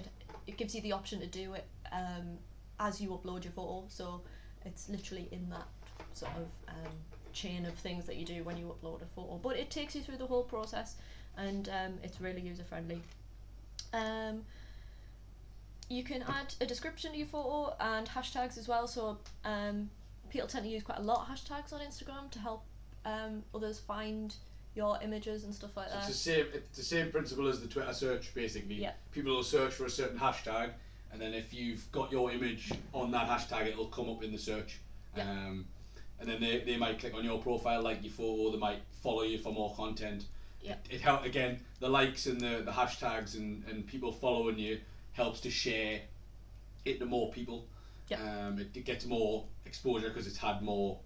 It gives you the option to do it as you upload your photo. So it's literally in that sort of chain of things that you do when you upload a photo. But it takes you through the whole process, and it's really user friendly. You can add a description to your photo and hashtags as well. So people tend to use quite a lot of hashtags on Instagram to help others find your images and stuff like that. It's the same principle as the Twitter search, basically. People will search for a certain hashtag, and then if you've got your image on that hashtag, it'll come up in the search. And then they might click on your profile, like your photo, they might follow you for more content. It helps, again, the likes and the hashtags and people following you helps to share it to more people. It gets more exposure because it's had more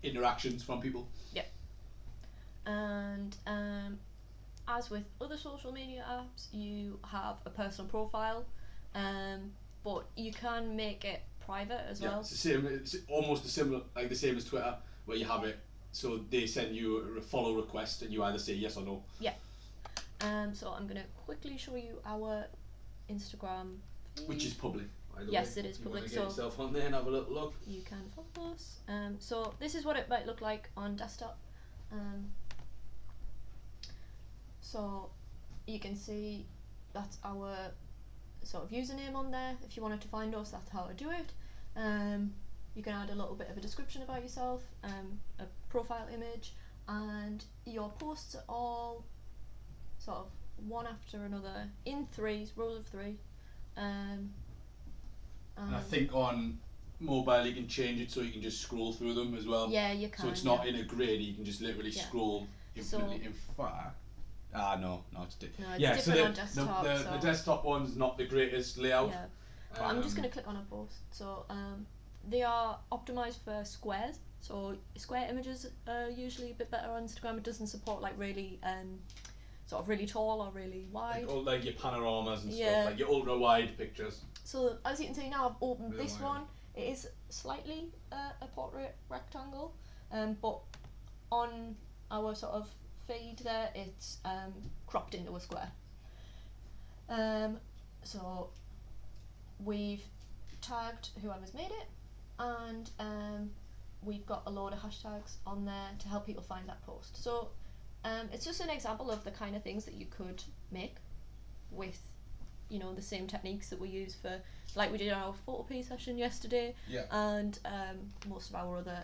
interactions from people. And as with other social media apps, you have a personal profile, but you can make it private as well. It's the same. It's almost the same as Twitter, where you have it. So they send you a follow request, and you either say yes or no. So I'm gonna quickly show you our Instagram page. Which is public. By the yes, way. it is you public. Want to get yourself on there and have a little look. You can follow us. So this is what it might look like on desktop. So you can see that's our sort of username on there. If you wanted to find us, that's how to do it. You can add a little bit of a description about yourself, a profile image, and your posts are all sort of one after another in rows of three. And I think on mobile you can change it so you can just scroll through them as well. Yeah, you can. So it's not in a grid, you can just literally scroll infinitely. In fact, it's different on desktop. The desktop one's not the greatest layout. But I'm just going to click on a post. So they are optimized for squares. So square images are usually a bit better on Instagram. It doesn't support like really sort of really tall or really wide. Like your panoramas and stuff, like your ultra wide pictures. So as you can see now, I've opened this one. It is slightly a portrait rectangle, but on our sort of feed there, it's cropped into a square. So we've tagged whoever's made it, and we've got a load of hashtags on there to help people find that post. So it's just an example of the kind of things that you could make with, you know, the same techniques that we use for, like we did our photo P session yesterday, and most of our other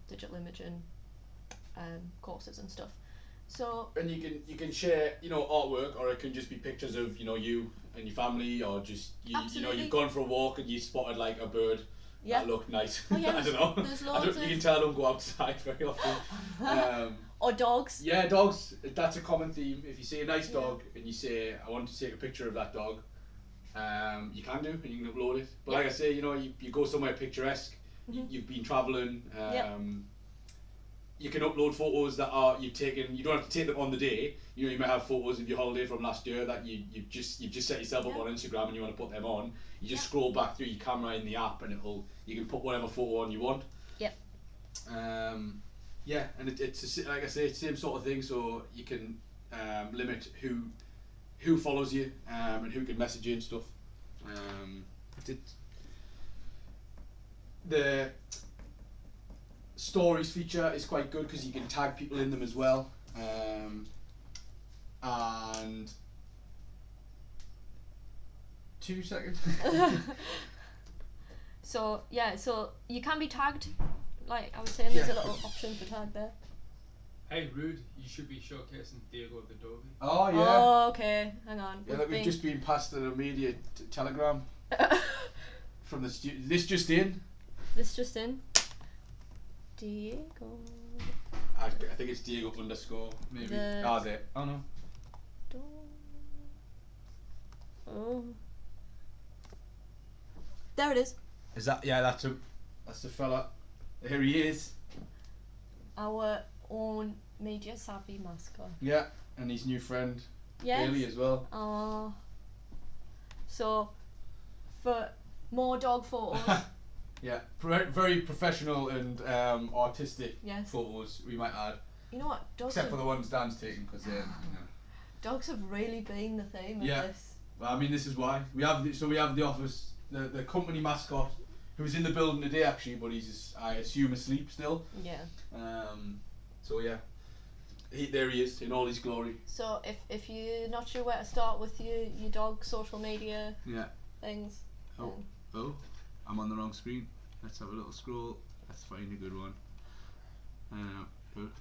digital imaging courses and stuff. So and you can share, you know, artwork, or it can just be pictures of, you know, you and your family, or just you know, you've gone for a walk and you spotted like a bird that looked nice. Oh, yeah, I don't know. There's loads you can tell I don't go outside very often. or dogs. Yeah, dogs. That's a common theme. If you see a nice dog and you say, I want to take a picture of that dog, you can do, and you can upload it. But like I say, you know, you go somewhere picturesque, you've been travelling, you can upload photos that you've taken. You don't have to take them on the day. You know, you might have photos of your holiday from last year that you've just set yourself up on Instagram and you want to put them on. You just scroll back through your camera in the app and you can put whatever photo on you want. Yep. Yeah, and it's like I say, it's the same sort of thing. So you can limit who follows you and who can message you and stuff. The stories feature is quite good because you can tag people in them as well, and 2 seconds. So you can be tagged, like I was saying, there's a little option for tag there. Hey Rude, you should be showcasing Diego the Dovey. Oh yeah. Oh, okay, hang on. Yeah, look, we've just been passed an immediate telegram from the This just in. Diego. I think it's Diego _ maybe. There. Oh no. Oh. There it is. Is that? Yeah, that's the fella. Here he is. Our own media savvy mascot. Yeah, and his new friend, Bailey, as well. Oh. So, for more dog photos. Yeah, very professional and artistic photos, we might add. You know what? Except for the ones Dan's taking, because dogs have really been the theme of this. Well, I mean, this is why we have the office, the company mascot, who's in the building today actually, but he's I assume asleep still. Yeah. So yeah, there he is in all his glory. So if you're not sure where to start with your dog social media things. Oh, I'm on the wrong screen. Let's have a little scroll. Let's find a good one. Good.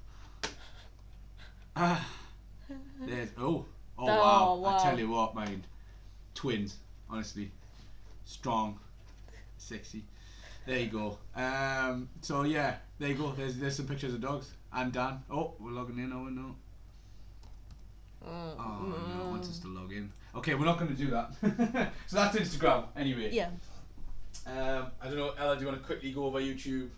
There's wow. I tell you what, man, twins, honestly, strong, sexy. There you go. So yeah, there you go. There's some pictures of dogs and Dan. Oh, we're logging in. Oh no. No, it wants us to log in. Okay, we're not going to do that. So that's Instagram anyway. Yeah. I don't know, Ella, do you want to quickly go over YouTube?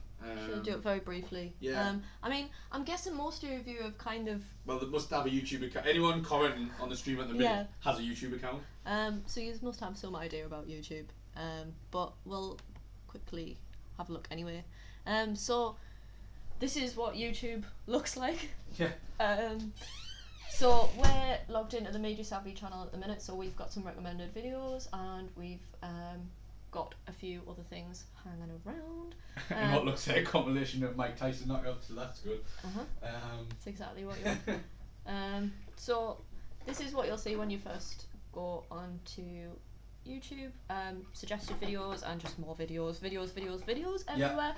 Should do it very briefly. Yeah. I mean, I'm guessing most of you have kind of. Well, they must have a YouTube account. Anyone commenting on the stream at the minute has a YouTube account. So you must have some idea about YouTube. But we'll quickly have a look anyway. So this is what YouTube looks like. Yeah. So we're logged into the Media Savvy channel at the minute. So we've got some recommended videos and we've got a few other things hanging around. And what looks like a compilation of Mike Tyson knockouts, so that's good. That's exactly what you want. So this is what you'll see when you first go onto YouTube. Suggested videos and just more videos everywhere.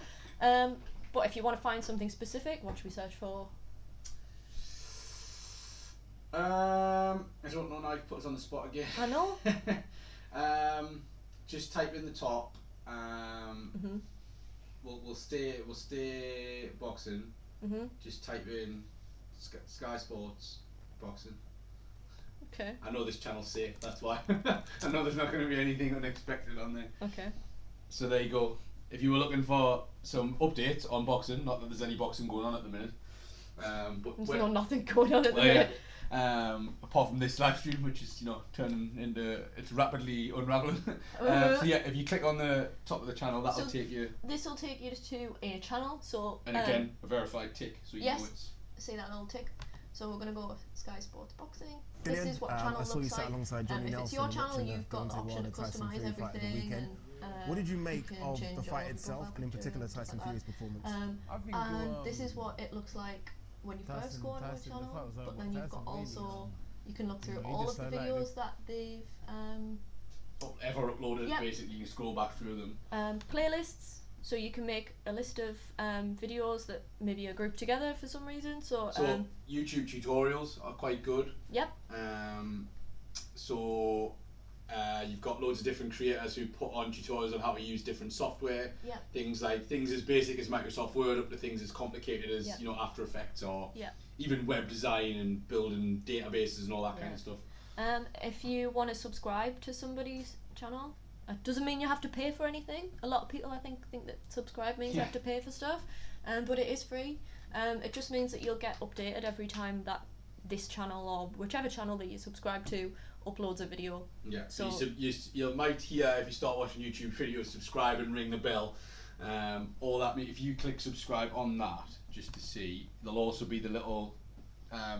But if you want to find something specific, what should we search for? I don't know now, you've put us on the spot again. I know. Just type in the top. We'll stay boxing. Just type in Sky Sports boxing. Okay. I know this channel's safe, that's why. I know there's not going to be anything unexpected on there. Okay. So there you go. If you were looking for some updates on boxing, not that there's any boxing going on at the minute. But there's nothing going on at the minute. Apart from this live stream, which is turning into, it's rapidly unraveling. So yeah, if you click on the top of the channel, that'll take you. This will take you to a channel. So and again, a verified tick, so you know it's. See that little tick. So we're gonna go with Sky Sports Boxing. Brilliant. This is what channel I saw you looks sat like. alongside Johnny if Nelson it's your channel, watching you've got the option to Tyson customize Fury fight at the everything weekend. and What did you make can of change the all fight the itself, profile and in picture particular and stuff Tyson like that. Fury's performance? I think And this is what it looks like when you first Tyson- go onto a Tyson, the channel, fight was like but what then you've Tyson got really, also, you can look you through know, he all of just the so like videos that they've Ever uploaded, Yep. basically, you can scroll back through them. playlists, so you can make a list of videos that maybe are grouped together for some reason. So, So YouTube tutorials are quite good. yep, So you've got loads of different creators who put on tutorials on how to use different software. yep, Things as basic as Microsoft Word up to things as complicated as Yep. After Effects or yep. even web design and building databases and all that kind Yeah. of stuff. If you want to subscribe to somebody's channel, it doesn't mean you have to pay for anything. A lot of people, I think that subscribe means you Yeah. have to pay for stuff, but it is free. It just means that you'll get updated every time that this channel or whichever channel that you subscribe to uploads a video. Yeah. So So- you might hear, if you start watching YouTube videos, subscribe and ring the bell. All that if you click subscribe on that, just to see, there'll also be the little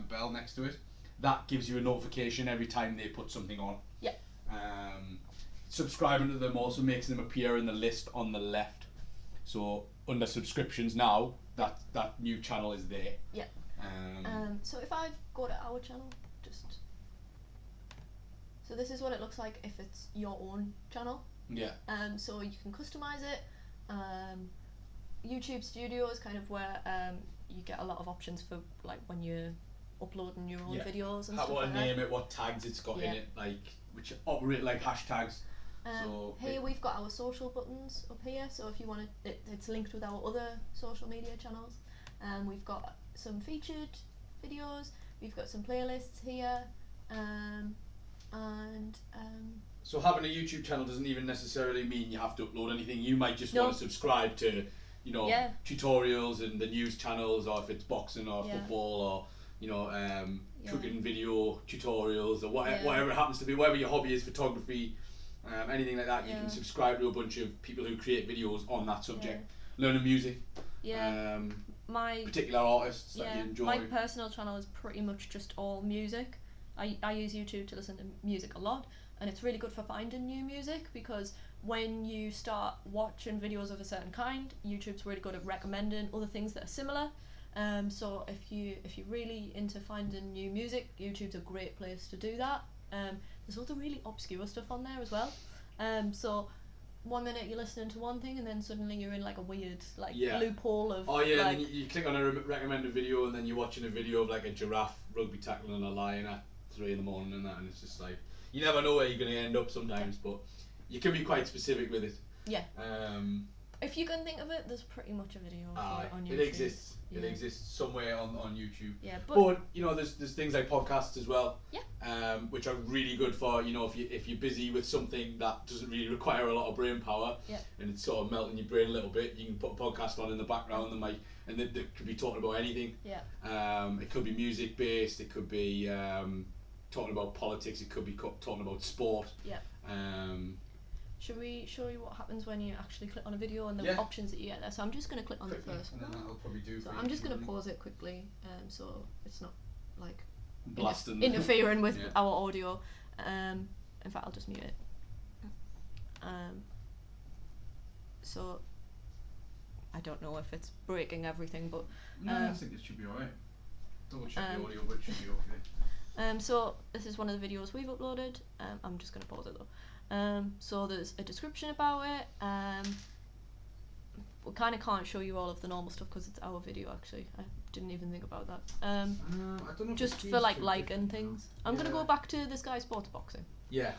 bell next to it. That gives you a notification every time they put something on. Yeah. Subscribing to them also makes them appear in the list on the left. So under subscriptions now, that new channel is there. Yeah. Um, So if I go to our channel, so this is what it looks like if it's your own channel. yeah. So you can customize it. YouTube Studio is kind of where you get a lot of options for like when you're uploading your own Yeah. videos and How stuff to like name that. it, what tags it's got in Yeah. it, like which operate like hashtags. So Here we've got our social buttons up here, so if you want to, it's linked with our other social media channels. We've got some featured videos, we've got some playlists here, So having a YouTube channel doesn't even necessarily mean you have to upload anything. You might just No. want to subscribe to, Yeah. tutorials and the news channels, or if it's boxing or Yeah. football or Yeah. cooking video tutorials or Yeah. whatever it happens to be, whatever your hobby is, photography, anything like that. You Yeah. can subscribe to a bunch of people who create videos on that subject. Learning music, yeah. My particular artists that you enjoy. my personal channel is pretty much just all music. I use YouTube to listen to music a lot, and it's really good for finding new music because when you start watching videos of a certain kind, YouTube's really good at recommending other things that are similar. So if you're really into finding new music, YouTube's a great place to do that. There's also really obscure stuff on there as well. So one minute you're listening to one thing and then suddenly you're in like a weird Yeah. loophole of Oh yeah, like, and then you click on a recommended video, and then you're watching a video of like a giraffe rugby tackling a lion at 3 a.m. and that, and it's just like you never know where you're going to end up sometimes, but you can be quite specific with it. Yeah. Um, If you can think of it, there's pretty much a video for it on YouTube. it exists. It Yeah. exists somewhere on YouTube. Yeah, But there's things like podcasts as well. Yeah. Which are really good for if you're busy with something that doesn't really require a lot of brain power. Yeah. And it's sort of melting your brain a little bit. You can put a podcast on in the background and they could be talking about anything. Yeah. It could be music based. It could be talking about politics. It could be talking about sport. Yeah. Should we show you what happens when you actually click on a video and the Yeah. options that you get there? So I'm just going to click on Quickly, the first and then one. that'll probably do. So for I'm you just going to really. pause it quickly, so it's not like Blasting. interfering with Yeah. our audio. In fact, I'll just mute it. So I don't know if it's breaking everything, but No, I think it should be alright. Double check the audio, but it should be okay. so this is one of the videos we've uploaded. I'm just going to pause it though. So there's a description about it. We kind of can't show you all of the normal stuff because it's our video actually. I didn't even think about that. I don't know if Just it for changed like too liking quickly now. things. I'm going to go back to this guy's sports boxing. Yeah.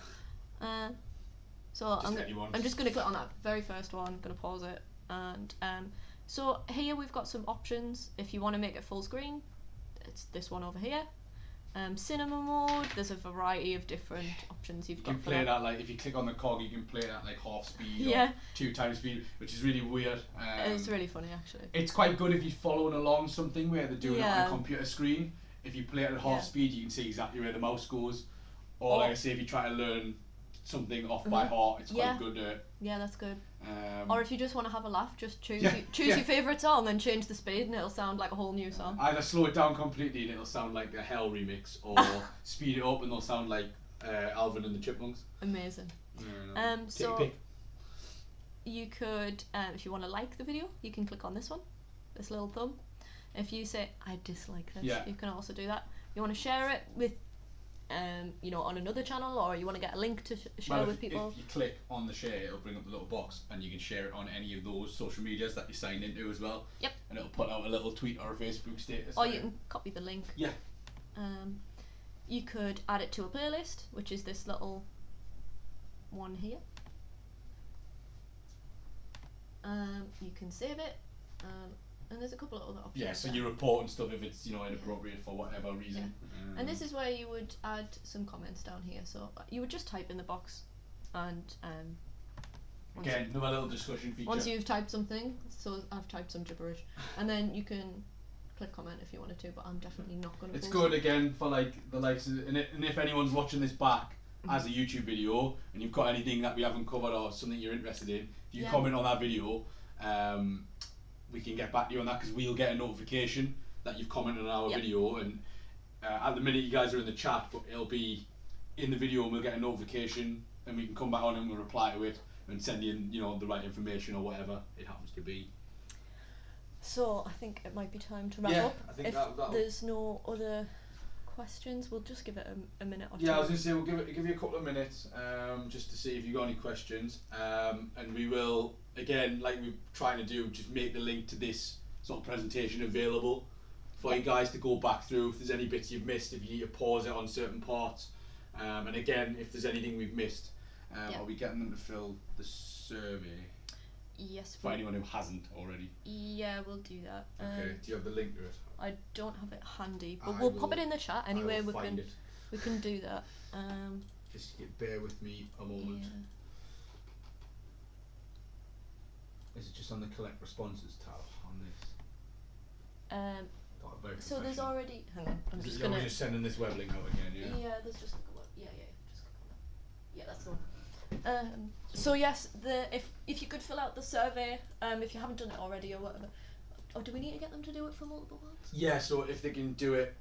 So Just anyone. I'm just going to click on that very first one, going to pause it, and so here we've got some options. If you want to make it full screen, it's this one over here. Cinema mode, there's a variety of different options you've You got can for play that. that like if you click on the cog, you can play that like half speed Yeah. or 2 times speed, which is really weird. It's really funny actually. It's quite good if you're following along something where they're doing it on Yeah. a computer screen. If you play it at half Yeah. speed, you can see exactly where the mouse goes. Or like I say, if you try to learn something off by heart, it's Yeah. quite good. Yeah, that's good. Um, Or if you just want to have a laugh, just choose Yeah, choose yeah. your favourite song and change the speed and it'll sound like a whole new song. Either slow it down completely and it'll sound like a Hell remix, or speed it up and they'll sound like Alvin and the Chipmunks. Amazing. Take So a pick. you could, if you want to like the video, you can click on this one, this little thumb. If you say, I dislike this, Yeah. you can also do that. You want to share it with, you know, on another channel, or you want to get a link to share Well, with if people. you click on the share, it'll bring up the little box, and you can share it on any of those social medias that you signed into as well. Yep. And it'll put out a little tweet or a Facebook status. Or you can copy the link. Yeah. You could add it to a playlist, which is this little one here. You can save it, and there's a couple of other options. Yeah, so there. you report and stuff if it's, you know, inappropriate for whatever reason. And this is where you would add some comments down here. So you would just type in the box, and Again, another little discussion feature. once you've typed something, so I've typed some gibberish, and then you can click comment if you wanted to, but I'm definitely not going to. It's good again for like the likes of, and if anyone's watching this back as a YouTube video and you've got anything that we haven't covered or something you're interested in, if you comment on that video, we can get back to you on that, because we'll get a notification that you've commented on our video, and at the minute you guys are in the chat, but it'll be in the video and we'll get a notification and we can come back on and we'll reply to it and send you, you know, the right information or whatever it happens to be. So I think it might be time to wrap Yeah, up. I think if that'll there's no other questions, we'll just give it a minute or two. Yeah, I was going to say we'll give you a couple of minutes just to see if you've got any questions, and we will, again, like we're trying to do, just make the link to this sort of presentation available for you guys to go back through if there's any bits you've missed, if you need to pause it on certain parts, and again, if there's anything we've missed, are we getting them to fill the survey? Yes. For anyone who hasn't already. Yeah, we'll do that. Okay. Do you have the link to it? I don't have it handy, but I we'll will- pop it in the chat anyway. I will We find can it. we can do that. Just bear with me a moment. Is it just on the collect responses tab on this? Yeah. God, very So there's professional. already. Hang on. I'm just We're gonna. just sending this web link out again, yeah? Yeah, there's just like a web. Yeah. Just click on that. Yeah, that's the one. So yes, if you could fill out the survey, if you haven't done it already or whatever, or do we need to get them to do it for multiple ones? Yeah, so if they can do it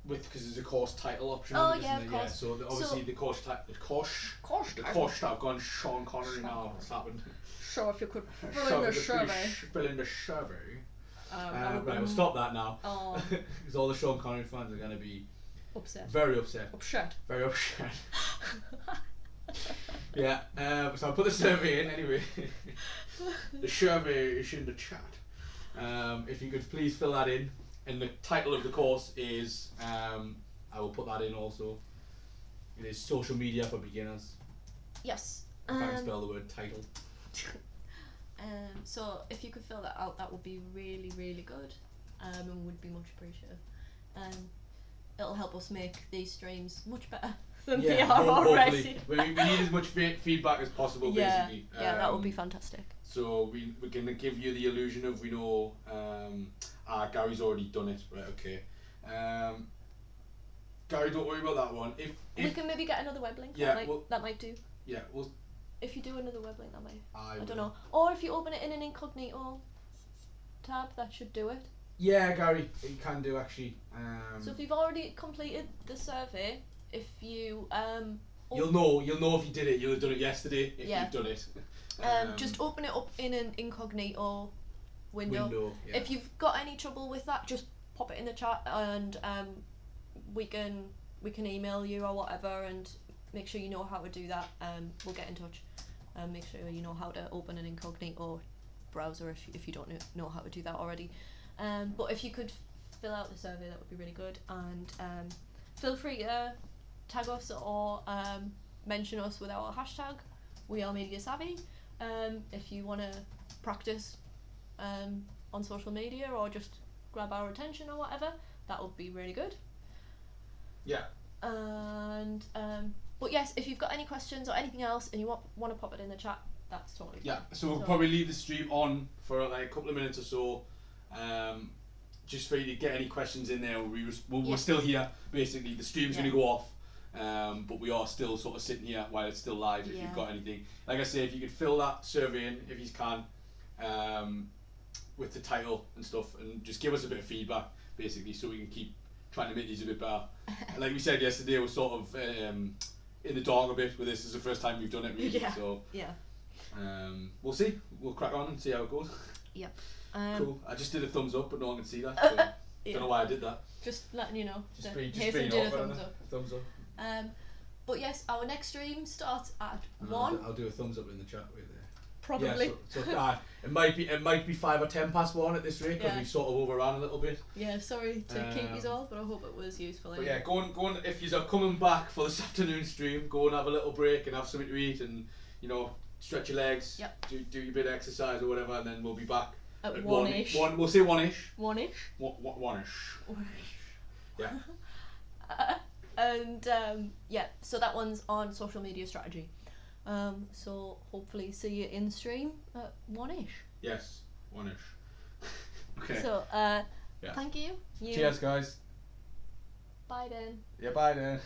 with, because there's a course title option. Oh, isn't yeah, there? of course. Yeah, so obviously the course I've gone Sean Connery now. What's happened? Sure, if you could Fill in the survey. Right, we'll stop that now. Oh, Because all the Sean Connery fans are going to be upset. very upset. Very upset. Yeah, so I'll put the survey in anyway. The survey is in the chat. If you could please fill that in. And the title of the course is, I will put that in also. It is Social Media for Beginners. Yes. I can't spell the word title. So if you could fill that out, that would be really, really good, and would be much appreciated. It'll help us make these streams much better than they are already. We need as much feedback as possible, basically. Yeah, that would be fantastic. So we're going to give you the illusion of, we know, Gary's already done it, right, okay. Gary, don't worry about that one. If we can maybe get another web link, yeah, that might do. Yeah, well, if you do another web link, that might. I don't will. know. Or if you open it in an incognito tab, that should do it. Yeah, Gary, you can do actually. So if you've already completed the survey, if you you'll know if you did it. You'll have done it yesterday if you've done it. Just open it up in an incognito window. Yeah. If you've got any trouble with that, just pop it in the chat, and we can email you or whatever, and make sure you know how to do that. We'll get in touch. Make sure you know how to open an incognito browser if you don't know how to do that already. But if you could fill out the survey, that would be really good. And feel free to tag us or mention us with our hashtag. We are Media Savvy. If you want to practice on social media or just grab our attention or whatever, that would be really good. Yeah. And but yes, if you've got any questions or anything else and you want to pop it in the chat, that's totally fine. Yeah, so we'll probably leave the stream on for like a couple of minutes or so, just for you to get any questions in there. We're still here, basically. The stream's going to go off, but we are still sort of sitting here while it's still live. If you've got anything, like I say, if you could fill that survey in, if you can, with the title and stuff, and just give us a bit of feedback, basically, so we can keep trying to make these a bit better. Like we said yesterday, we're sort of in the dark a bit with this. This is the first time we've done it, really. Yeah. So yeah. We'll see. We'll crack on and see how it goes. Yep. Cool. I just did a thumbs up, but no one can see that. So Yeah. don't know why I did that. Just letting you know. Just that being Haytham did a awkward, thumbs innit? up. Thumbs up. But yes, our next stream starts at And 1. I'll do a thumbs up in the chat right there. Probably. Yeah, so it might be 5 or 10 past 1 at this rate because Yeah. we've sort of overrun a little bit. Yeah, sorry to keep you Um, all, but I hope it was useful. But anyway. yeah, go on. If you are coming back for this afternoon stream, go and have a little break and have something to eat, and stretch your legs. Yep. Do your bit of exercise or whatever, and then we'll be back At 1-ish. We'll say 1-ish. 1-ish. 1-ish. Yeah. And yeah, so that one's on social media strategy. So hopefully see you in stream at 1-ish. Yes. 1-ish. Okay. So Yeah. thank you. Cheers, guys. Bye then. Yeah. Bye then.